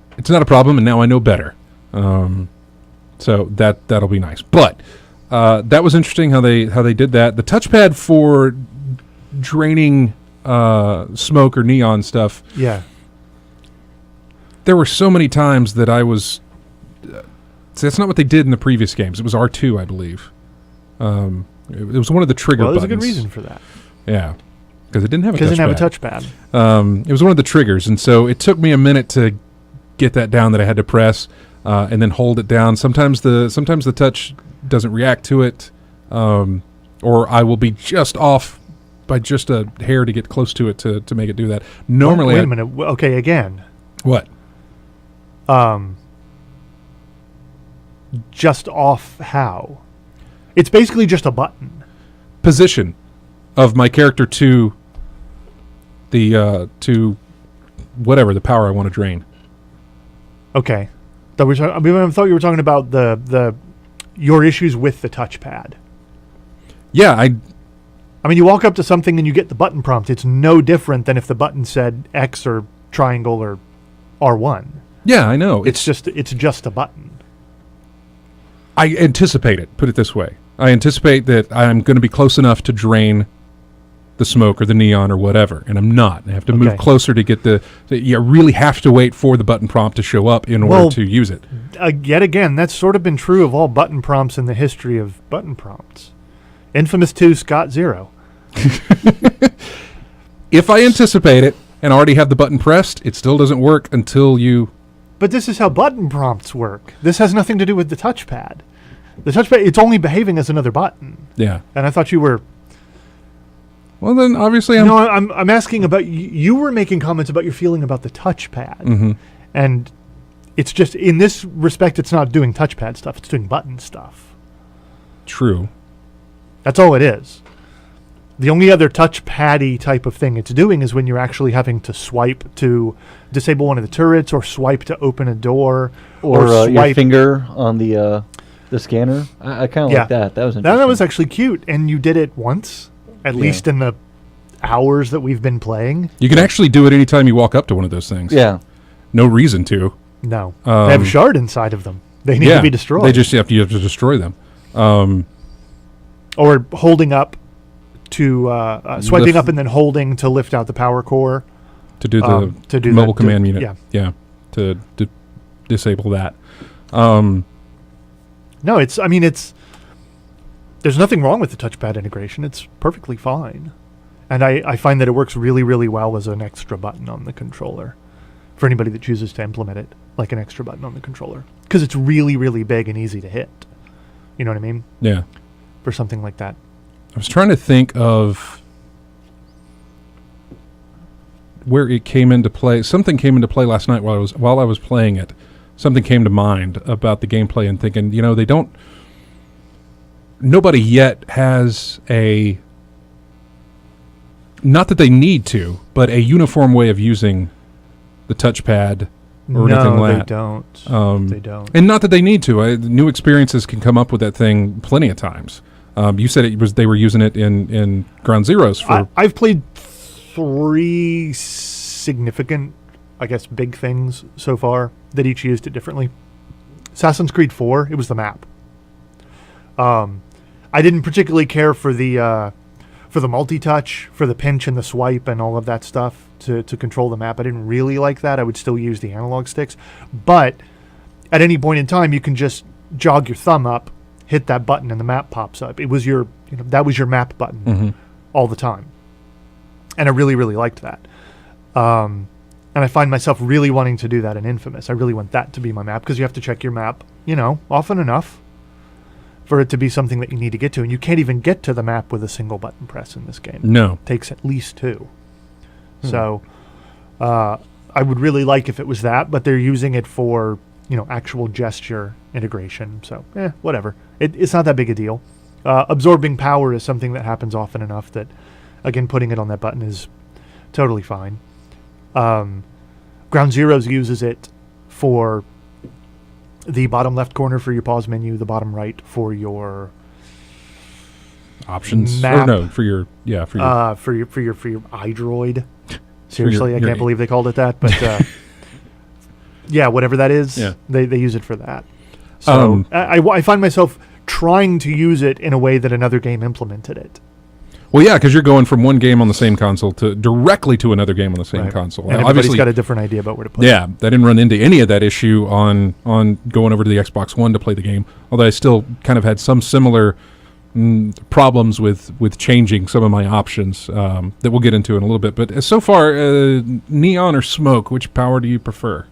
problem, and now I know better. So that'll be nice. But that was interesting how they did that. The touchpad for draining smoke or neon stuff. Yeah. There were so many times that I was. See, that's not what they did in the previous games. It was R2, I believe. It was one of the trigger buttons. There's a good reason for that. Yeah, because it didn't have a touchpad. Because it didn't have a touchpad. It was one of the triggers, and so it took me a minute to get that down that I had to press and then hold it down. Sometimes the touch doesn't react to it, or I will be just off by just a hair to get close to it to make it do that. Normally, wait a minute. Okay, again. What? Just off how? It's basically just a button. Position of my character to the to whatever the power I want to drain. Okay. I thought you were talking about the your issues with the touchpad. Yeah, I mean, you walk up to something and you get the button prompt. It's no different than if the button said X or triangle or R1. Yeah, I know. It's just a button. I anticipate it. Put it this way: I anticipate that I'm going to be close enough to drain the smoke or the neon or whatever, and I'm not. I have to move closer to get you really have to wait for the button prompt to show up in order to use it. Yet again, that's sort of been true of all button prompts in the history of button prompts. Infamous 2, Scott 0. If I anticipate it and already have the button pressed, it still doesn't work until you... But this is how button prompts work. This has nothing to do with the touchpad. The touchpad, it's only behaving as another button. Yeah. And I thought you were... Well, then obviously I'm asking about... You were making comments about your feeling about the touchpad. Mm-hmm. And it's just, in this respect, it's not doing touchpad stuff. It's doing button stuff. True. That's all it is. The only other touchpad-y type of thing it's doing is when you're actually having to swipe to disable one of the turrets, or swipe to open a door, or swipe your finger on the scanner. I kind of like that. That was interesting. That was actually cute, and you did it once, at least in the hours that we've been playing. You can actually do it anytime you walk up to one of those things. Yeah. No reason to. No. They have a shard inside of them. They need to be destroyed. They just you have to destroy them. Or holding up to swiping up and then holding to lift out the power core to do the mobile command unit. Yeah, to disable that. No, it's there's nothing wrong with the touchpad integration. It's perfectly fine, and I find that it works really, really well as an extra button on the controller for anybody that chooses to implement it like an extra button on the controller, because it's really, really big and easy to hit. You know what I mean? Yeah. For something like that. I was trying to think of where it came into play. Something came into play last night while I was playing it. Something came to mind about the gameplay, and thinking, nobody yet has not that they need to, but a uniform way of using the touchpad or anything like that. No, they don't. They don't. And not that they need to. New experiences can come up with that thing plenty of times. You said they were using it in Ground Zeroes for... I've played 3 significant, I guess, big things so far that each used it differently. Assassin's Creed 4, it was the map. I didn't particularly care for the multi-touch, for the pinch and the swipe and all of that stuff to control the map. I didn't really like that. I would still use the analog sticks. But at any point in time, you can just jog your thumb up, hit that button, and the map pops up. It was that was your map button all the time. And I really, really liked that. And I find myself really wanting to do that in Infamous. I really want that to be my map, because you have to check your map, often enough for it to be something that you need to get to. And you can't even get to the map with a single button press in this game. No. It takes at least 2. So I would really like if it was that, but they're using it for, actual gesture integration. So, whatever. It's not that big a deal. Absorbing power is something that happens often enough that, again, putting it on that button is totally fine. Ground Zeroes uses it for the bottom left corner for your pause menu, the bottom right for your options map. Or no, for your iDroid. Seriously, I can't believe they called it that, but whatever that is, they use it for that. So I find myself trying to use it in a way that another game implemented it. Well, yeah, because you're going from one game on the same console to directly to another game on the same console. And everybody's got a different idea about where to put it. Yeah, I didn't run into any of that issue on going over to the Xbox One to play the game, although I still kind of had some similar problems with changing some of my options that we'll get into in a little bit. But so far, neon or smoke, which power do you prefer?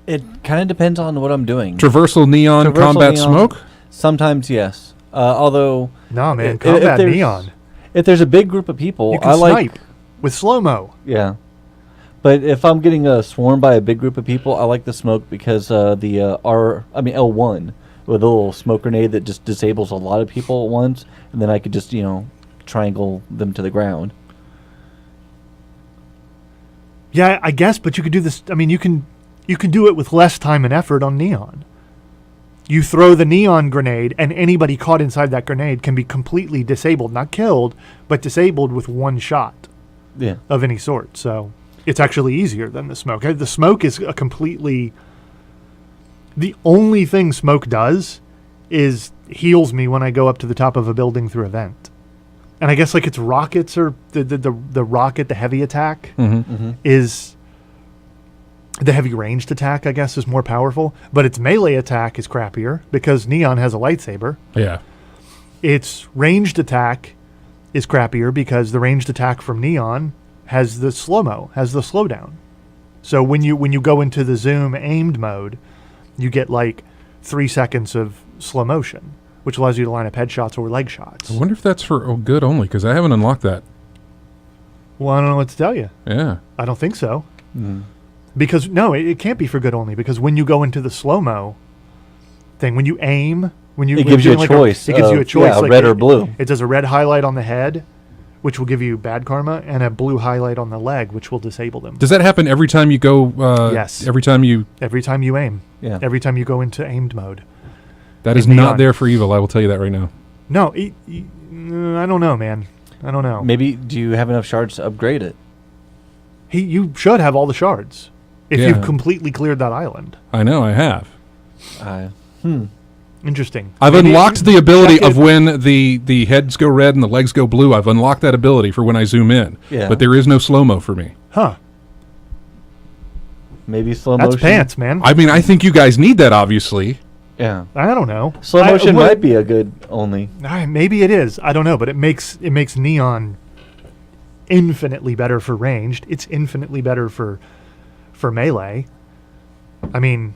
It kind of depends on what I'm doing. Traversal neon, combat neon, smoke? Sometimes, yes. Although... No, man, combat neon. If there's a big group of people, you can snipe with slow-mo. Yeah. But if I'm getting swarmed by a big group of people, I like the smoke because L1 with a little smoke grenade that just disables a lot of people at once, and then I could just, triangle them to the ground. Yeah, I guess, but you could do this. I mean, you can do it with less time and effort on neon. You throw the neon grenade, and anybody caught inside that grenade can be completely disabled, not killed, but disabled with one shot of any sort. So it's actually easier than the smoke. The smoke is a completely... The only thing smoke does is heals me when I go up to the top of a building through a vent. and I guess like its rockets or the rocket, the heavy attack is the heavy ranged attack, I guess, is more powerful, but its melee attack is crappier because Neon has a lightsaber. Yeah. Its ranged attack is crappier because the ranged attack from Neon has the slow-mo, has the slowdown. So when you go into the zoom aimed mode, you get like 3 seconds of slow motion, which allows you to line up headshots or leg shots. I wonder if that's for good only, because I haven't unlocked that. Well, I don't know what to tell you. Yeah. I don't think so. Because, no, it can't be for good only, because when you go into the slow-mo thing, when you aim, it gives you a choice. It gives you a choice. Yeah, red or blue. It does a red highlight on the head, which will give you bad karma, and a blue highlight on the leg, which will disable them. Does that happen every time you go? Yes. Every time you aim. Yeah. Every time you go into aimed mode. That is not there for evil, I will tell you that right now. No, I don't know, man. I don't know. Maybe, do you have enough shards to upgrade it? You should have all the shards if you've completely cleared that island. I know, I have. Interesting. I've unlocked the ability of when the heads go red and the legs go blue. I've unlocked that ability for when I zoom in. Yeah. But there is no slow-mo for me. Huh. Maybe slow motion. That's pants, man. I mean, I think you guys need that, obviously. Yeah. I don't know. Slow motion might be a good only. Maybe it is. I don't know, but it makes Neon infinitely better for ranged. It's infinitely better for melee. I mean,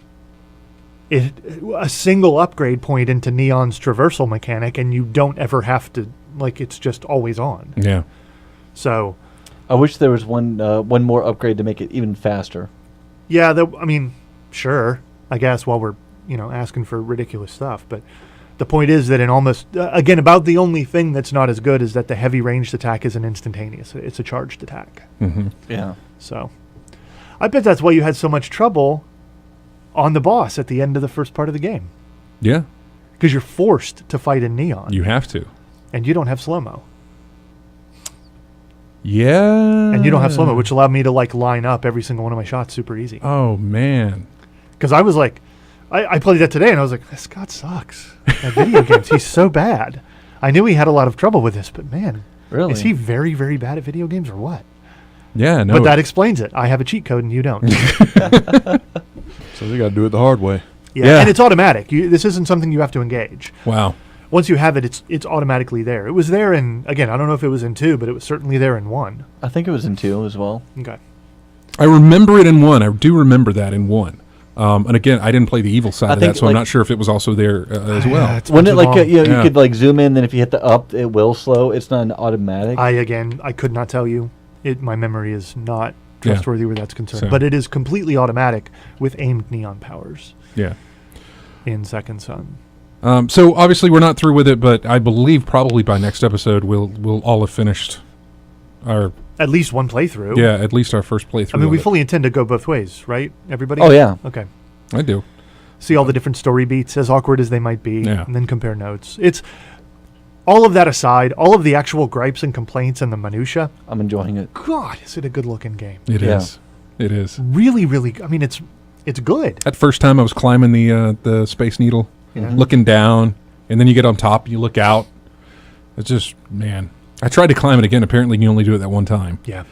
a single upgrade point into Neon's traversal mechanic, and you don't ever have to, like, it's just always on. Yeah. So, I wish there was one more upgrade to make it even faster. Yeah, I mean, sure, I guess, while we're, asking for ridiculous stuff. But the point is that in almost, again, about the only thing that's not as good is that the heavy ranged attack isn't instantaneous. It's a charged attack. Yeah. So, I bet that's why you had so much trouble on the boss at the end of the first part of the game. Yeah. Because you're forced to fight in Neon. You have to. And you don't have slow-mo. Yeah. And you don't have slow-mo, which allowed me to, like, line up every single one of my shots super easy. Oh, man. Because I was like, I played that today, and I was like, this God sucks at video games. He's so bad. I knew he had a lot of trouble with this, but man, really? Is he very, very bad at video games or what? Yeah, no. But that explains it. I have a cheat code, and you don't. So you got to do it the hard way. Yeah. And it's automatic. This isn't something you have to engage. Wow. Once you have it, it's automatically there. It was there in, again, I don't know if it was in 2, but it was certainly there in 1. I think it was in 2 as well. Okay. I remember it in 1. I do remember that in 1. And again, I didn't play the evil side of that, so I'm not sure if it was also there as well. Wasn't it like you could like zoom in, then if you hit the up, it will slow. It's not an automatic. I could not tell you. My memory is not trustworthy where that's concerned. But it is completely automatic with aimed Neon powers. Yeah. In Second Son. So obviously we're not through with it, but I believe probably by next episode we'll all have finished our at least one playthrough. Yeah, at least our first playthrough. I mean, we fully intend to go both ways, right? Everybody? Oh, yeah. Okay. I do. See all the different story beats, as awkward as they might be, yeah. and then compare notes. It's all of that aside, all of the actual gripes and complaints and the minutia. I'm enjoying it. God, is it a good-looking game? It is. It is. Really, really. I mean, it's good. That first time I was climbing the Space Needle, looking down, and then you get on top and you look out. It's just, man. I tried to climb it again. Apparently, you only do it that one time. Yeah.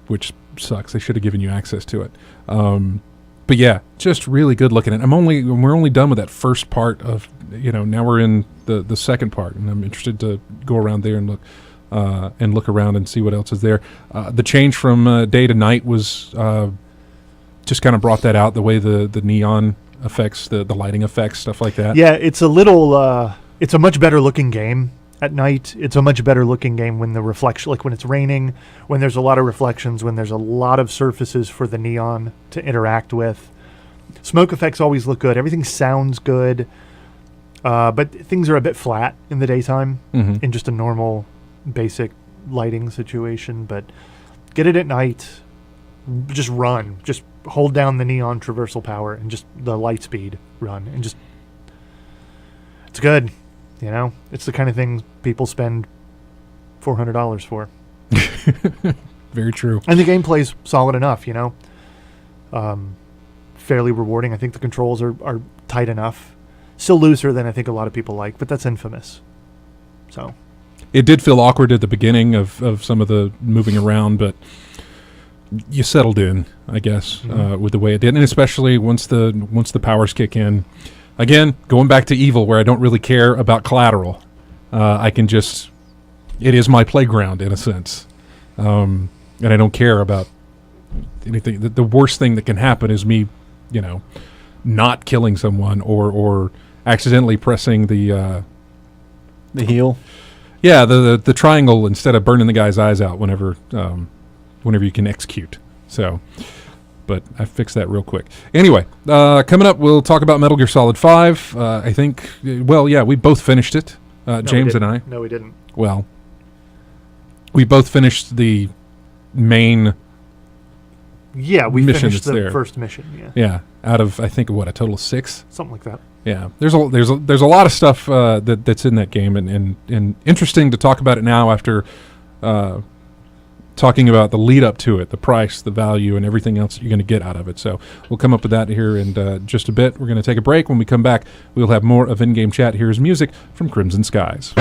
Which sucks. They should have given you access to it. But yeah, just really good looking. And we're only done with that first part of, now we're in the second part, and I'm interested to go around there and look around and see what else is there. The change from day to night was just kind of brought that out, the way the neon effects, the lighting effects, stuff like that. Yeah, it's a much better looking game. At night, it's a much better looking game when the reflection, like when it's raining, when there's a lot of reflections, when there's a lot of surfaces for the neon to interact with. Smoke effects always look good. Everything sounds good. But things are a bit flat in the daytime in just a normal, basic lighting situation. But get it at night. Just run. Just hold down the neon traversal power and just the light speed run. And just... It's good. It's the kind of thing people spend $400 for. Very true. And the gameplay's solid enough, fairly rewarding. I think the controls are tight enough. Still looser than I think a lot of people like, but that's Infamous. So, it did feel awkward at the beginning of some of the moving around, but you settled in, I guess, with the way it did, and especially once the powers kick in. Again, going back to Evil, where I don't really care about collateral. I can just, it is my playground in a sense, and I don't care about anything. The worst thing that can happen is me, not killing someone or accidentally pressing the heal. Yeah, the triangle instead of burning the guy's eyes out whenever you can execute. So, but I fixed that real quick. Anyway, coming up, we'll talk about Metal Gear Solid 5. I think, we both finished it. No, James and I. No, we didn't. Well, we both finished the main. Yeah, we mission finished the there. first mission. Yeah. Yeah, out of I think a total of 6. Something like that. Yeah, there's a lot of stuff that's in that game, and interesting to talk about it now after talking about the lead up to it, the price, the value, and everything else that you're going to get out of it. So we'll come up with that here in just a bit. We're going to take a break. When we come back, we'll have more of In-Game Chat. Here's music from Crimson Skies.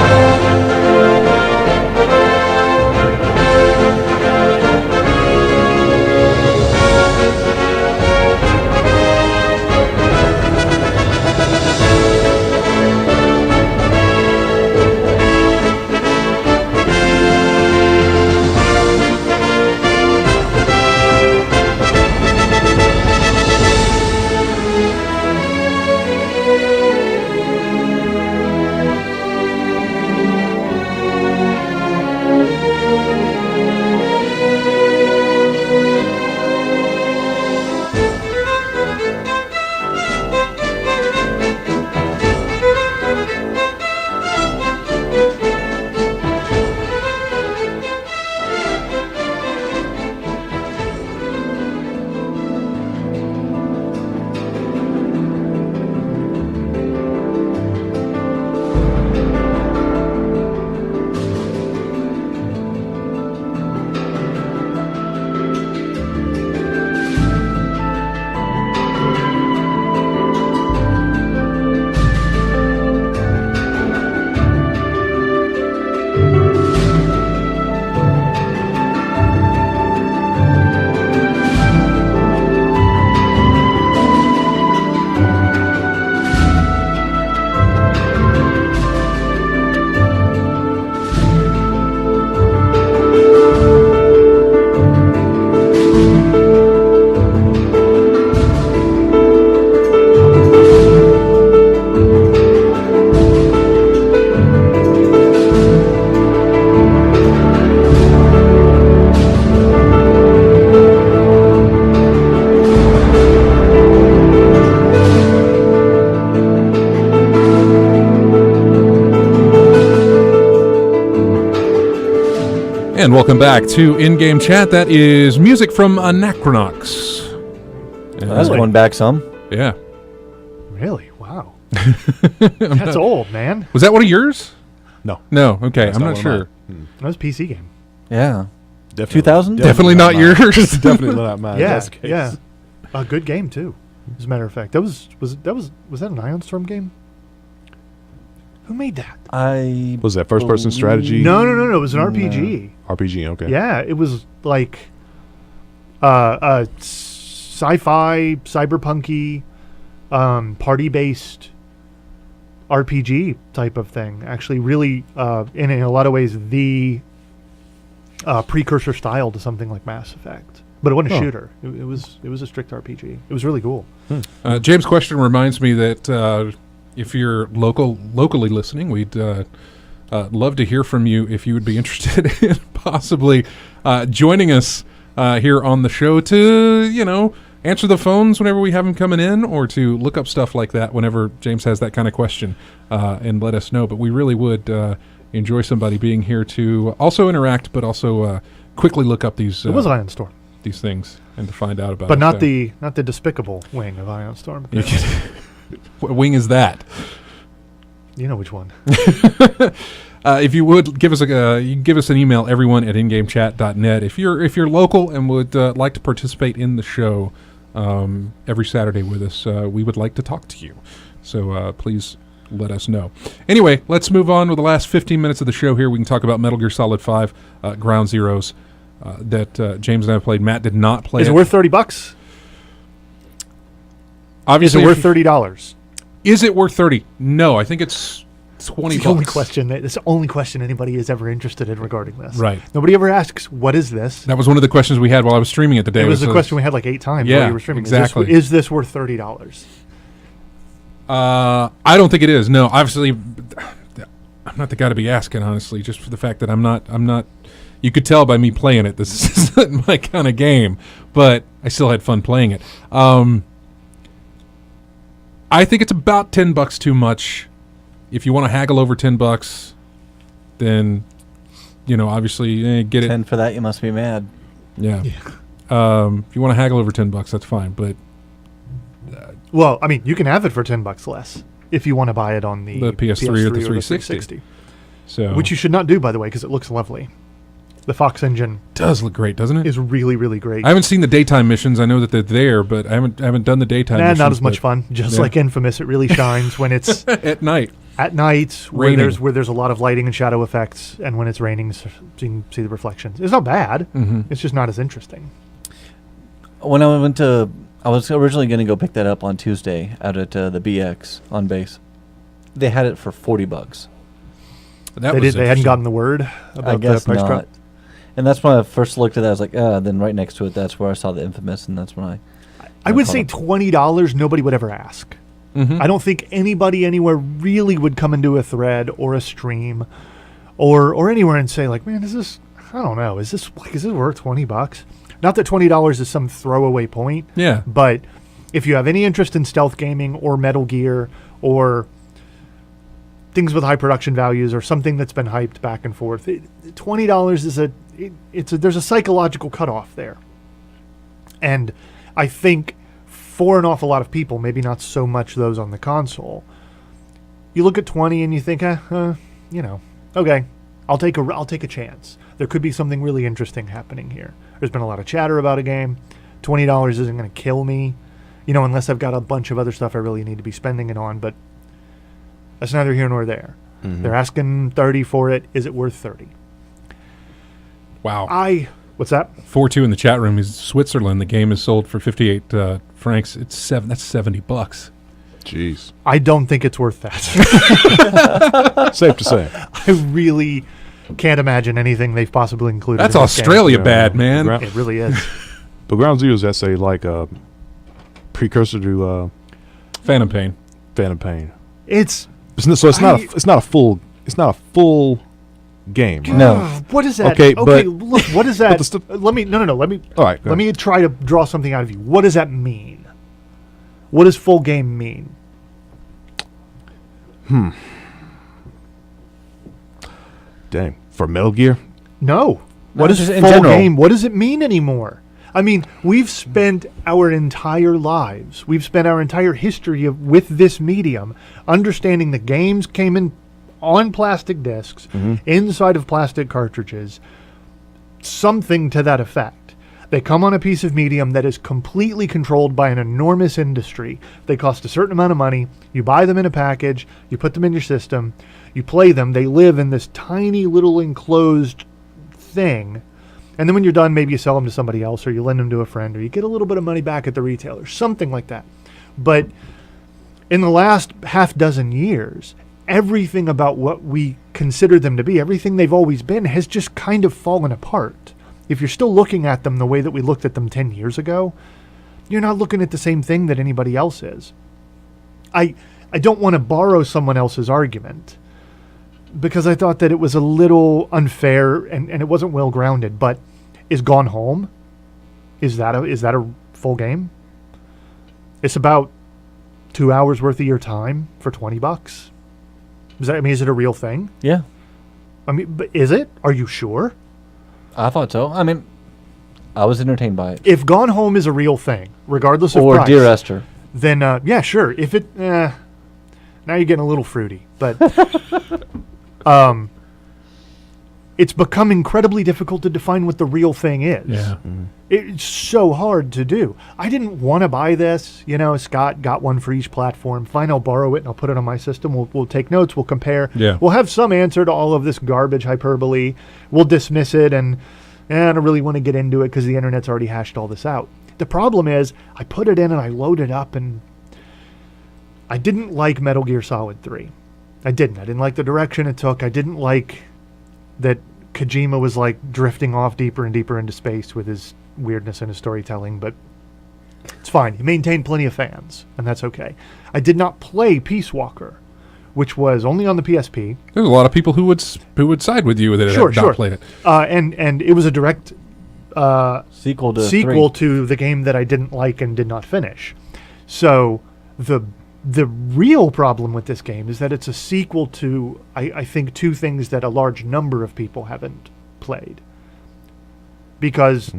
And welcome back to In-Game Chat. That is music from Anachronox. That's going back some. Yeah. Really? Wow. That's old, man. Was that one of yours? No. No. Okay, That's I'm not not one of sure. That was a PC game. Yeah. Definitely, 2000? Definitely not mine. yours. Definitely not mine. Yeah, That's the case. yeah. A good game too. As a matter of fact, was that an Ion Storm game? Who made that? Was that first person strategy? No. It was an RPG. RPG, okay. Yeah, it was like a sci-fi, cyberpunky, party-based RPG type of thing. Actually, really, in a lot of ways, the precursor style to something like Mass Effect. But it wasn't a shooter. It was a strict RPG. It was really cool. James' question reminds me that if you're locally listening, we'd love to hear from you if you would be interested in possibly joining us here on the show to, answer the phones whenever we have them coming in, or to look up stuff like that whenever James has that kind of question, and let us know. But we really would enjoy somebody being here to also interact, but also quickly look up these. It was Ion Storm. These things and to find out about. But it, not so. not the despicable wing of Ion Storm. What wing is that? You know which one. If you would give us you can give us an email, everyone at ingamechat.net. If you're local and would like to participate in the show every Saturday with us, we would like to talk to you. So please let us know. Anyway, let's move on with the last 15 minutes of the show here. We can talk about Metal Gear Solid 5 Ground Zeroes that James and I have played. Matt did not play. Is it worth $30? Obviously, is it worth $30? Is it worth 30? No, I think it's 20 It's the only question. It's the only question anybody is ever interested in regarding this. Right. Nobody ever asks, "What is this?" That was one of the questions we had while I was streaming it today. It was a question we had like 8 times yeah, while you were streaming. Exactly. Is this worth $30? I don't think it is. No, obviously, I'm not the guy to be asking. Honestly, just for the fact that I'm not. You could tell by me playing it. This isn't my kind of game, but I still had fun playing it. I think it's about $10 too much. If you want to haggle over $10, then obviously get it. 10 for that, you must be mad. Yeah. If you want to haggle over $10, that's fine. But well, I mean, you can have it for $10 less if you want to buy it on the PS3 or the 360. So, which you should not do, by the way, because it looks lovely. The Fox engine does look great, doesn't it? Is really, really great. I haven't seen the daytime missions. I know that they're there, but I haven't done the daytime missions. Not as much fun. Just like Infamous, it really shines when it's at night. At night, where there's a lot of lighting and shadow effects, and when it's raining, so you can see the reflections. It's not bad. Mm-hmm. It's just not as interesting. When I was originally going to go pick that up on Tuesday out at the BX on base. They had it for $40. They hadn't gotten the word about the price drop. And that's when I first looked at that. I was like, then right next to it, that's where I saw the Infamous, and that's when I would say $20, nobody would ever ask. Mm-hmm. I don't think anybody anywhere really would come into a thread or a stream or anywhere and say, like, man, is this worth $20? Not that $20 is some throwaway point. Yeah. But if you have any interest in stealth gaming or Metal Gear or things with high production values or something that's been hyped back and forth, $20 is there's a psychological cutoff there. And I think for an awful lot of people, maybe not so much those on the console, you look at 20 and you think, okay, I'll take a chance. There could be something really interesting happening here. There's been a lot of chatter about a game. $20 isn't going to kill me, unless I've got a bunch of other stuff I really need to be spending it on, but that's neither here nor there. Mm-hmm. They're asking 30 for it. Is it worth 30? Wow. What's that? 4-2 in the chat room is Switzerland. The game is sold for 58 francs. That's $70. Jeez. I don't think it's worth that. Safe to say. I really can't imagine anything they've possibly included. That's Australia bad, man. It really is. But Ground Zeroes, that's a precursor to Phantom Pain. Phantom Pain. It's not a full game. Right? No. What is that? Okay, but look, what is that? Let me try to draw something out of you. What does that mean? What does full game mean? Dang. For Metal Gear? No. What is full game? What does it mean anymore? I mean, we've spent our entire lives, we've spent our entire history with this medium, understanding the games came in on plastic discs, inside of plastic cartridges, something to that effect. They come on a piece of medium that is completely controlled by an enormous industry. They cost a certain amount of money. You buy them in a package. You put them in your system. You play them. They live in this tiny little enclosed thing. And then when you're done, maybe you sell them to somebody else or you lend them to a friend or you get a little bit of money back at the retailer, something like that. But in the last half dozen years, everything about what we consider them to be, everything they've always been, has just kind of fallen apart. If you're still looking at them the way that we looked at them 10 years ago, you're not looking at the same thing that anybody else is. I don't want to borrow someone else's argument because I thought that it was a little unfair and it wasn't well grounded, but is Gone Home, is that a full game? It's about 2 hours worth of your time for $20. Is it a real thing? Yeah. I mean, but is it? Are you sure? I thought so. I mean, I was entertained by it. If Gone Home is a real thing, regardless of price. Or Dear Esther. Then, yeah, sure. If it, now you're getting a little fruity. But it's become incredibly difficult to define what the real thing is. Yeah. It's so hard to do. I didn't want to buy this. Scott got one for each platform. Fine, I'll borrow it and I'll put it on my system. We'll take notes. We'll compare. Yeah. We'll have some answer to all of this garbage hyperbole. We'll dismiss it, and I don't really want to get into it because the internet's already hashed all this out. The problem is I put it in and I load it up, and I didn't like Metal Gear Solid 3. I didn't like the direction it took. I didn't like that Kojima was like drifting off deeper and deeper into space with his weirdness and his storytelling, but it's fine. He maintained plenty of fans, and that's okay. I did not play Peace Walker, which was only on the PSP. There's a lot of people who would side with you with it. Sure. Not played it. And it was a direct sequel to the game that I didn't like and did not finish. So the real problem with this game is that it's a sequel to, I think, two things that a large number of people haven't played. Because,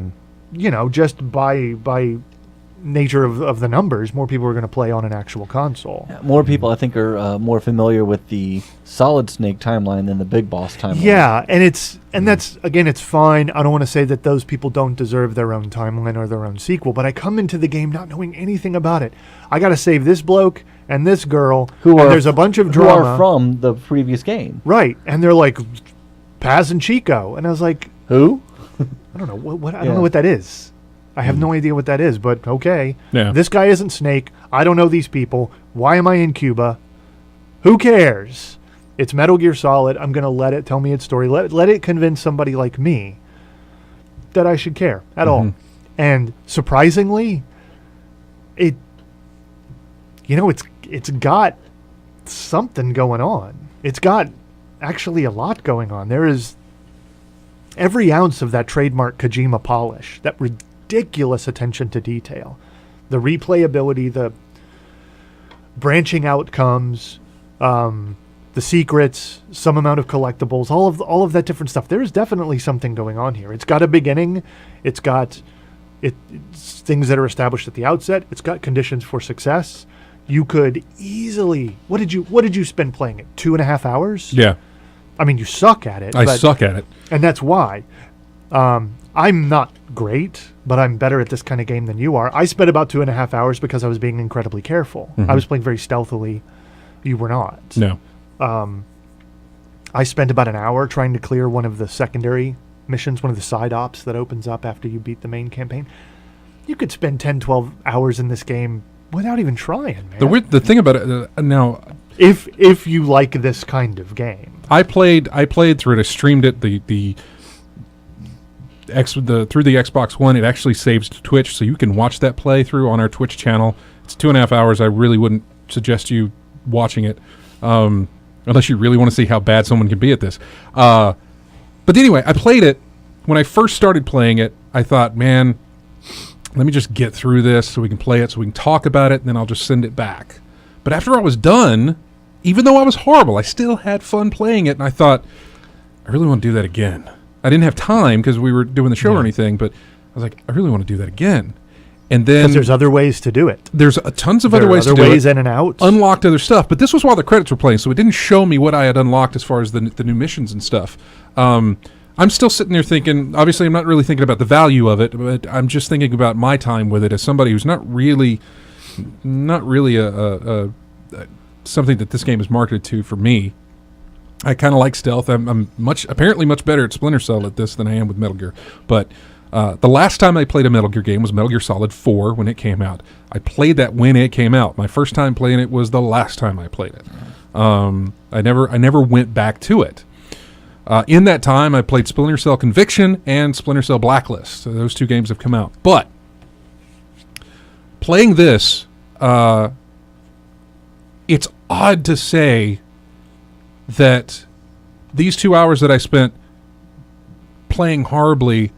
just by nature of the numbers, more people are going to play on an actual console. Yeah, more people, I think, are more familiar with the Solid Snake timeline than the Big Boss timeline. Yeah, and that's, again, it's fine. I don't want to say that those people don't deserve their own timeline or their own sequel, but I come into the game not knowing anything about it. I got to save this bloke and this girl, there's a bunch of drama. Who are from the previous game. Right, and they're like Paz and Chico, and I was like, who? I don't know what I don't know what that is. I have no idea what that is, but okay. Yeah. This guy isn't Snake. I don't know these people. Why am I in Cuba? Who cares? It's Metal Gear Solid. I'm going to let it tell me its story. Let it convince somebody like me that I should care at all. And surprisingly, it's got something going on. It's got actually a lot going on. There is every ounce of that trademark Kojima polish, that ridiculous attention to detail, the replayability, the branching outcomes, the secrets, some amount of collectibles, all of that different stuff. There is definitely something going on here. It's got a beginning. It's got it's things that are established at the outset. It's got conditions for success. You could easily. What did you spend playing it? 2.5 hours? Yeah. I mean, you suck at it. I suck at it. And that's why. I'm not great, but I'm better at this kind of game than you are. I spent about 2.5 hours because I was being incredibly careful. I was playing very stealthily. You were not. No. I spent about an hour trying to clear one of the secondary missions, one of the side ops that opens up after you beat the main campaign. You could spend 10, 12 hours in this game without even trying, man. The thing about it now, if you like this kind of game, I played through it. I streamed it through the Xbox One. It actually saves to Twitch, so you can watch that playthrough on our Twitch channel. It's 2.5 hours. I really wouldn't suggest you watching it, unless you really want to see how bad someone can be at this. But anyway, I played it. When I first started playing it, I thought, man, let me just get through this so we can play it, so we can talk about it, and then I'll just send it back. But after I was done, even though I was horrible, I still had fun playing it, and I thought, I really want to do that again. I didn't have time because we were doing the show or anything, but I was like, I really want to do that again. And then because there's other ways to do it. There's tons of other ways to do it. Other ways in and out. Unlocked other stuff. But this was while the credits were playing, so it didn't show me what I had unlocked as far as the new missions and stuff. I'm still sitting there thinking, obviously I'm not really thinking about the value of it, but I'm just thinking about my time with it as somebody who's not really a something that this game is marketed to for me. I kind of like stealth. I'm apparently much better at Splinter Cell at this than I am with Metal Gear. But the last time I played a Metal Gear game was Metal Gear Solid 4 when it came out. I played that when it came out. My first time playing it was the last time I played it. I never went back to it. In that time, I played Splinter Cell Conviction and Splinter Cell Blacklist. So those two games have come out. But playing this, it's odd to say that these 2 hours that I spent playing horribly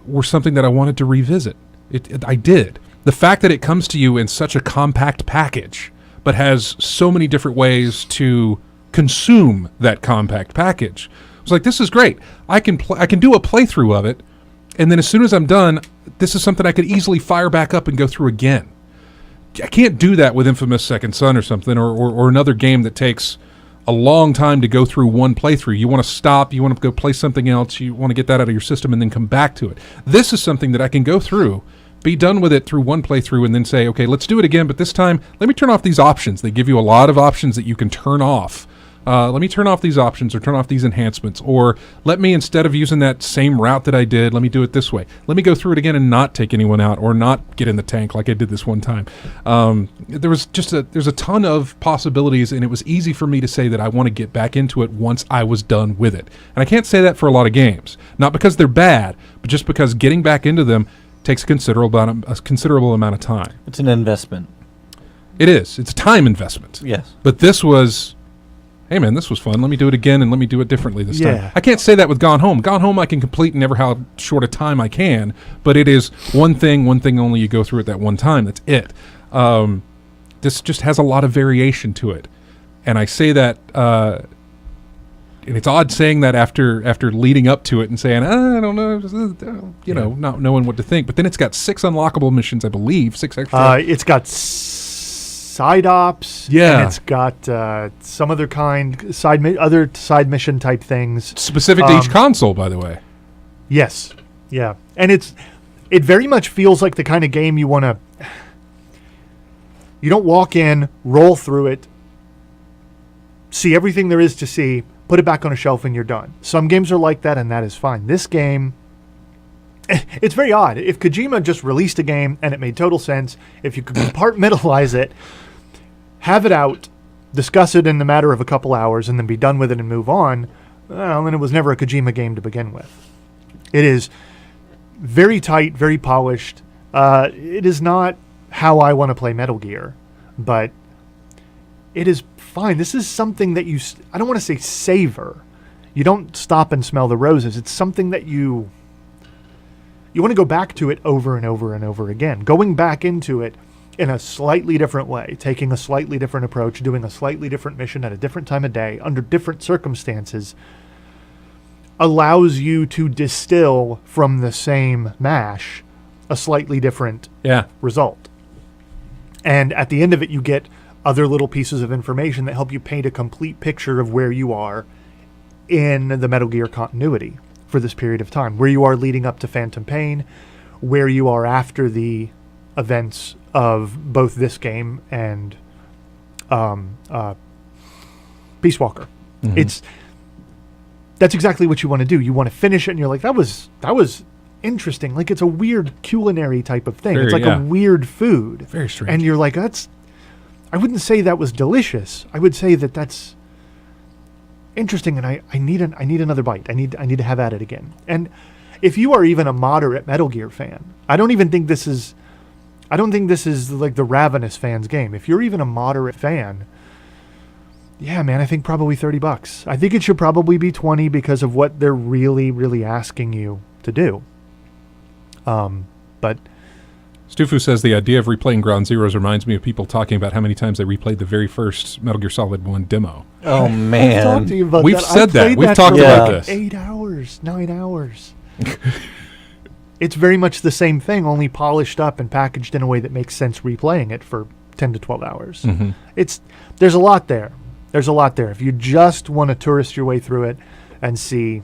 were something that I wanted to revisit. I did. The fact that it comes to you in such a compact package, but has so many different ways to consume that compact package. I was like, this is great. I can do a playthrough of it, and then as soon as I'm done, this is something I could easily fire back up and go through again. I can't do that with Infamous Second Son or something, or another game that takes a long time to go through one playthrough. You want to stop, you want to go play something else, you want to get that out of your system and then come back to it. This is something that I can go through, be done with it through one playthrough, and then say, okay, let's do it again, but this time, let me turn off these options. They give you a lot of options that you can turn off. Let me turn off these options or turn off these enhancements, or let me, instead of using that same route that I did, let me do it this way. Let me go through it again and not take anyone out or not get in the tank like I did this one time. There's a ton of possibilities, and it was easy for me to say that I want to get back into it once I was done with it. And I can't say that for a lot of games, not because they're bad, but just because getting back into them takes a considerable amount of time. It's an investment. It is. It's a time investment. Yes. But this was... hey man, this was fun. Let me do it again, and let me do it differently this time. I can't say that with Gone Home. Gone Home I can complete in never how short a time I can, but it is one thing only. You go through it that one time. That's it. This just has a lot of variation to it. And I say that, and it's odd saying that after leading up to it and saying, I don't know, not knowing what to think. But then it's got 6 unlockable missions, I believe, 6 extra. It's got side ops, and it's got some other kind other side mission type things specific to each console, by the way. Yes, yeah, and it very much feels like the kind of game you want to. You don't walk in, roll through it, see everything there is to see, put it back on a shelf, and you're done. Some games are like that, and that is fine. This game, it's very odd. If Kojima just released a game and it made total sense, if you could compartmentalize it, have it out, discuss it in the matter of a couple hours, and then be done with it and move on, well, then it was never a Kojima game to begin with. It is very tight, very polished. It is not how I want to play Metal Gear, but it is fine. This is something that I don't want to say savor. You don't stop and smell the roses. It's something that you want to go back to it over and over and over again. Going back into it in a slightly different way, taking a slightly different approach, doing a slightly different mission at a different time of day, under different circumstances, allows you to distill from the same mash a slightly different result. And at the end of it, you get other little pieces of information that help you paint a complete picture of where you are in the Metal Gear continuity for this period of time, where you are leading up to Phantom Pain, where you are after the events of both this game and Peace Walker. Mm-hmm. That's exactly what you want to do. You want to finish it, and you're like, that was interesting. Like, it's a weird culinary type of thing. It's like a weird food. Very strange. And you're like, I wouldn't say that was delicious. I would say that's interesting, and I need another bite. I need to have at it again. And if you are even a moderate Metal Gear fan, I don't think this is like the Ravenous fans game. If you're even a moderate fan, yeah, man, I think probably $30. I think it should probably be $20 because of what they're really, really asking you to do. But Stufu says the idea of replaying Ground Zeroes reminds me of people talking about how many times they replayed the very first Metal Gear Solid 1 demo. Oh, man. I've talked to you about We've that. said that. We've talked about this. 8 hours, 9 hours. It's very much the same thing, only polished up and packaged in a way that makes sense replaying it for 10 to 12 hours. Mm-hmm. There's a lot there. There's a lot there. If you just want to tourist your way through it and see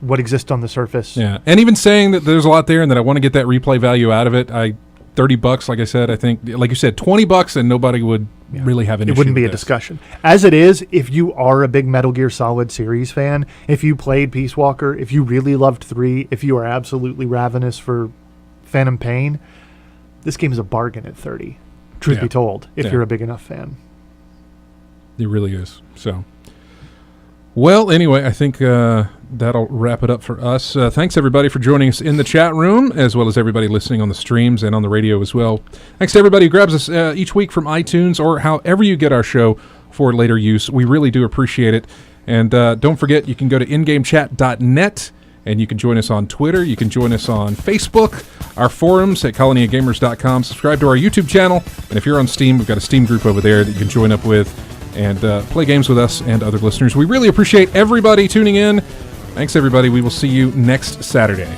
what exists on the surface. Yeah, and even saying that there's a lot there and that I want to get that replay value out of it, $30, like I said, I think, like you said, $20 and nobody would really have an issue. It wouldn't be a discussion. As it is, if you are a big Metal Gear Solid series fan, if you played Peace Walker, if you really loved 3, if you are absolutely ravenous for Phantom Pain, this game is a bargain at $30, truth be told, if you're a big enough fan. It really is. So, well, anyway, I think that'll wrap it up for us. Thanks, everybody, for joining us in the chat room, as well as everybody listening on the streams and on the radio as well. Thanks to everybody who grabs us each week from iTunes or however you get our show for later use. We really do appreciate it. And don't forget, you can go to ingamechat.net, and you can join us on Twitter. You can join us on Facebook, our forums at colonyofgamers.com. Subscribe to our YouTube channel. And if you're on Steam, we've got a Steam group over there that you can join up with and play games with us and other listeners. We really appreciate everybody tuning in. Thanks, everybody. We will see you next Saturday.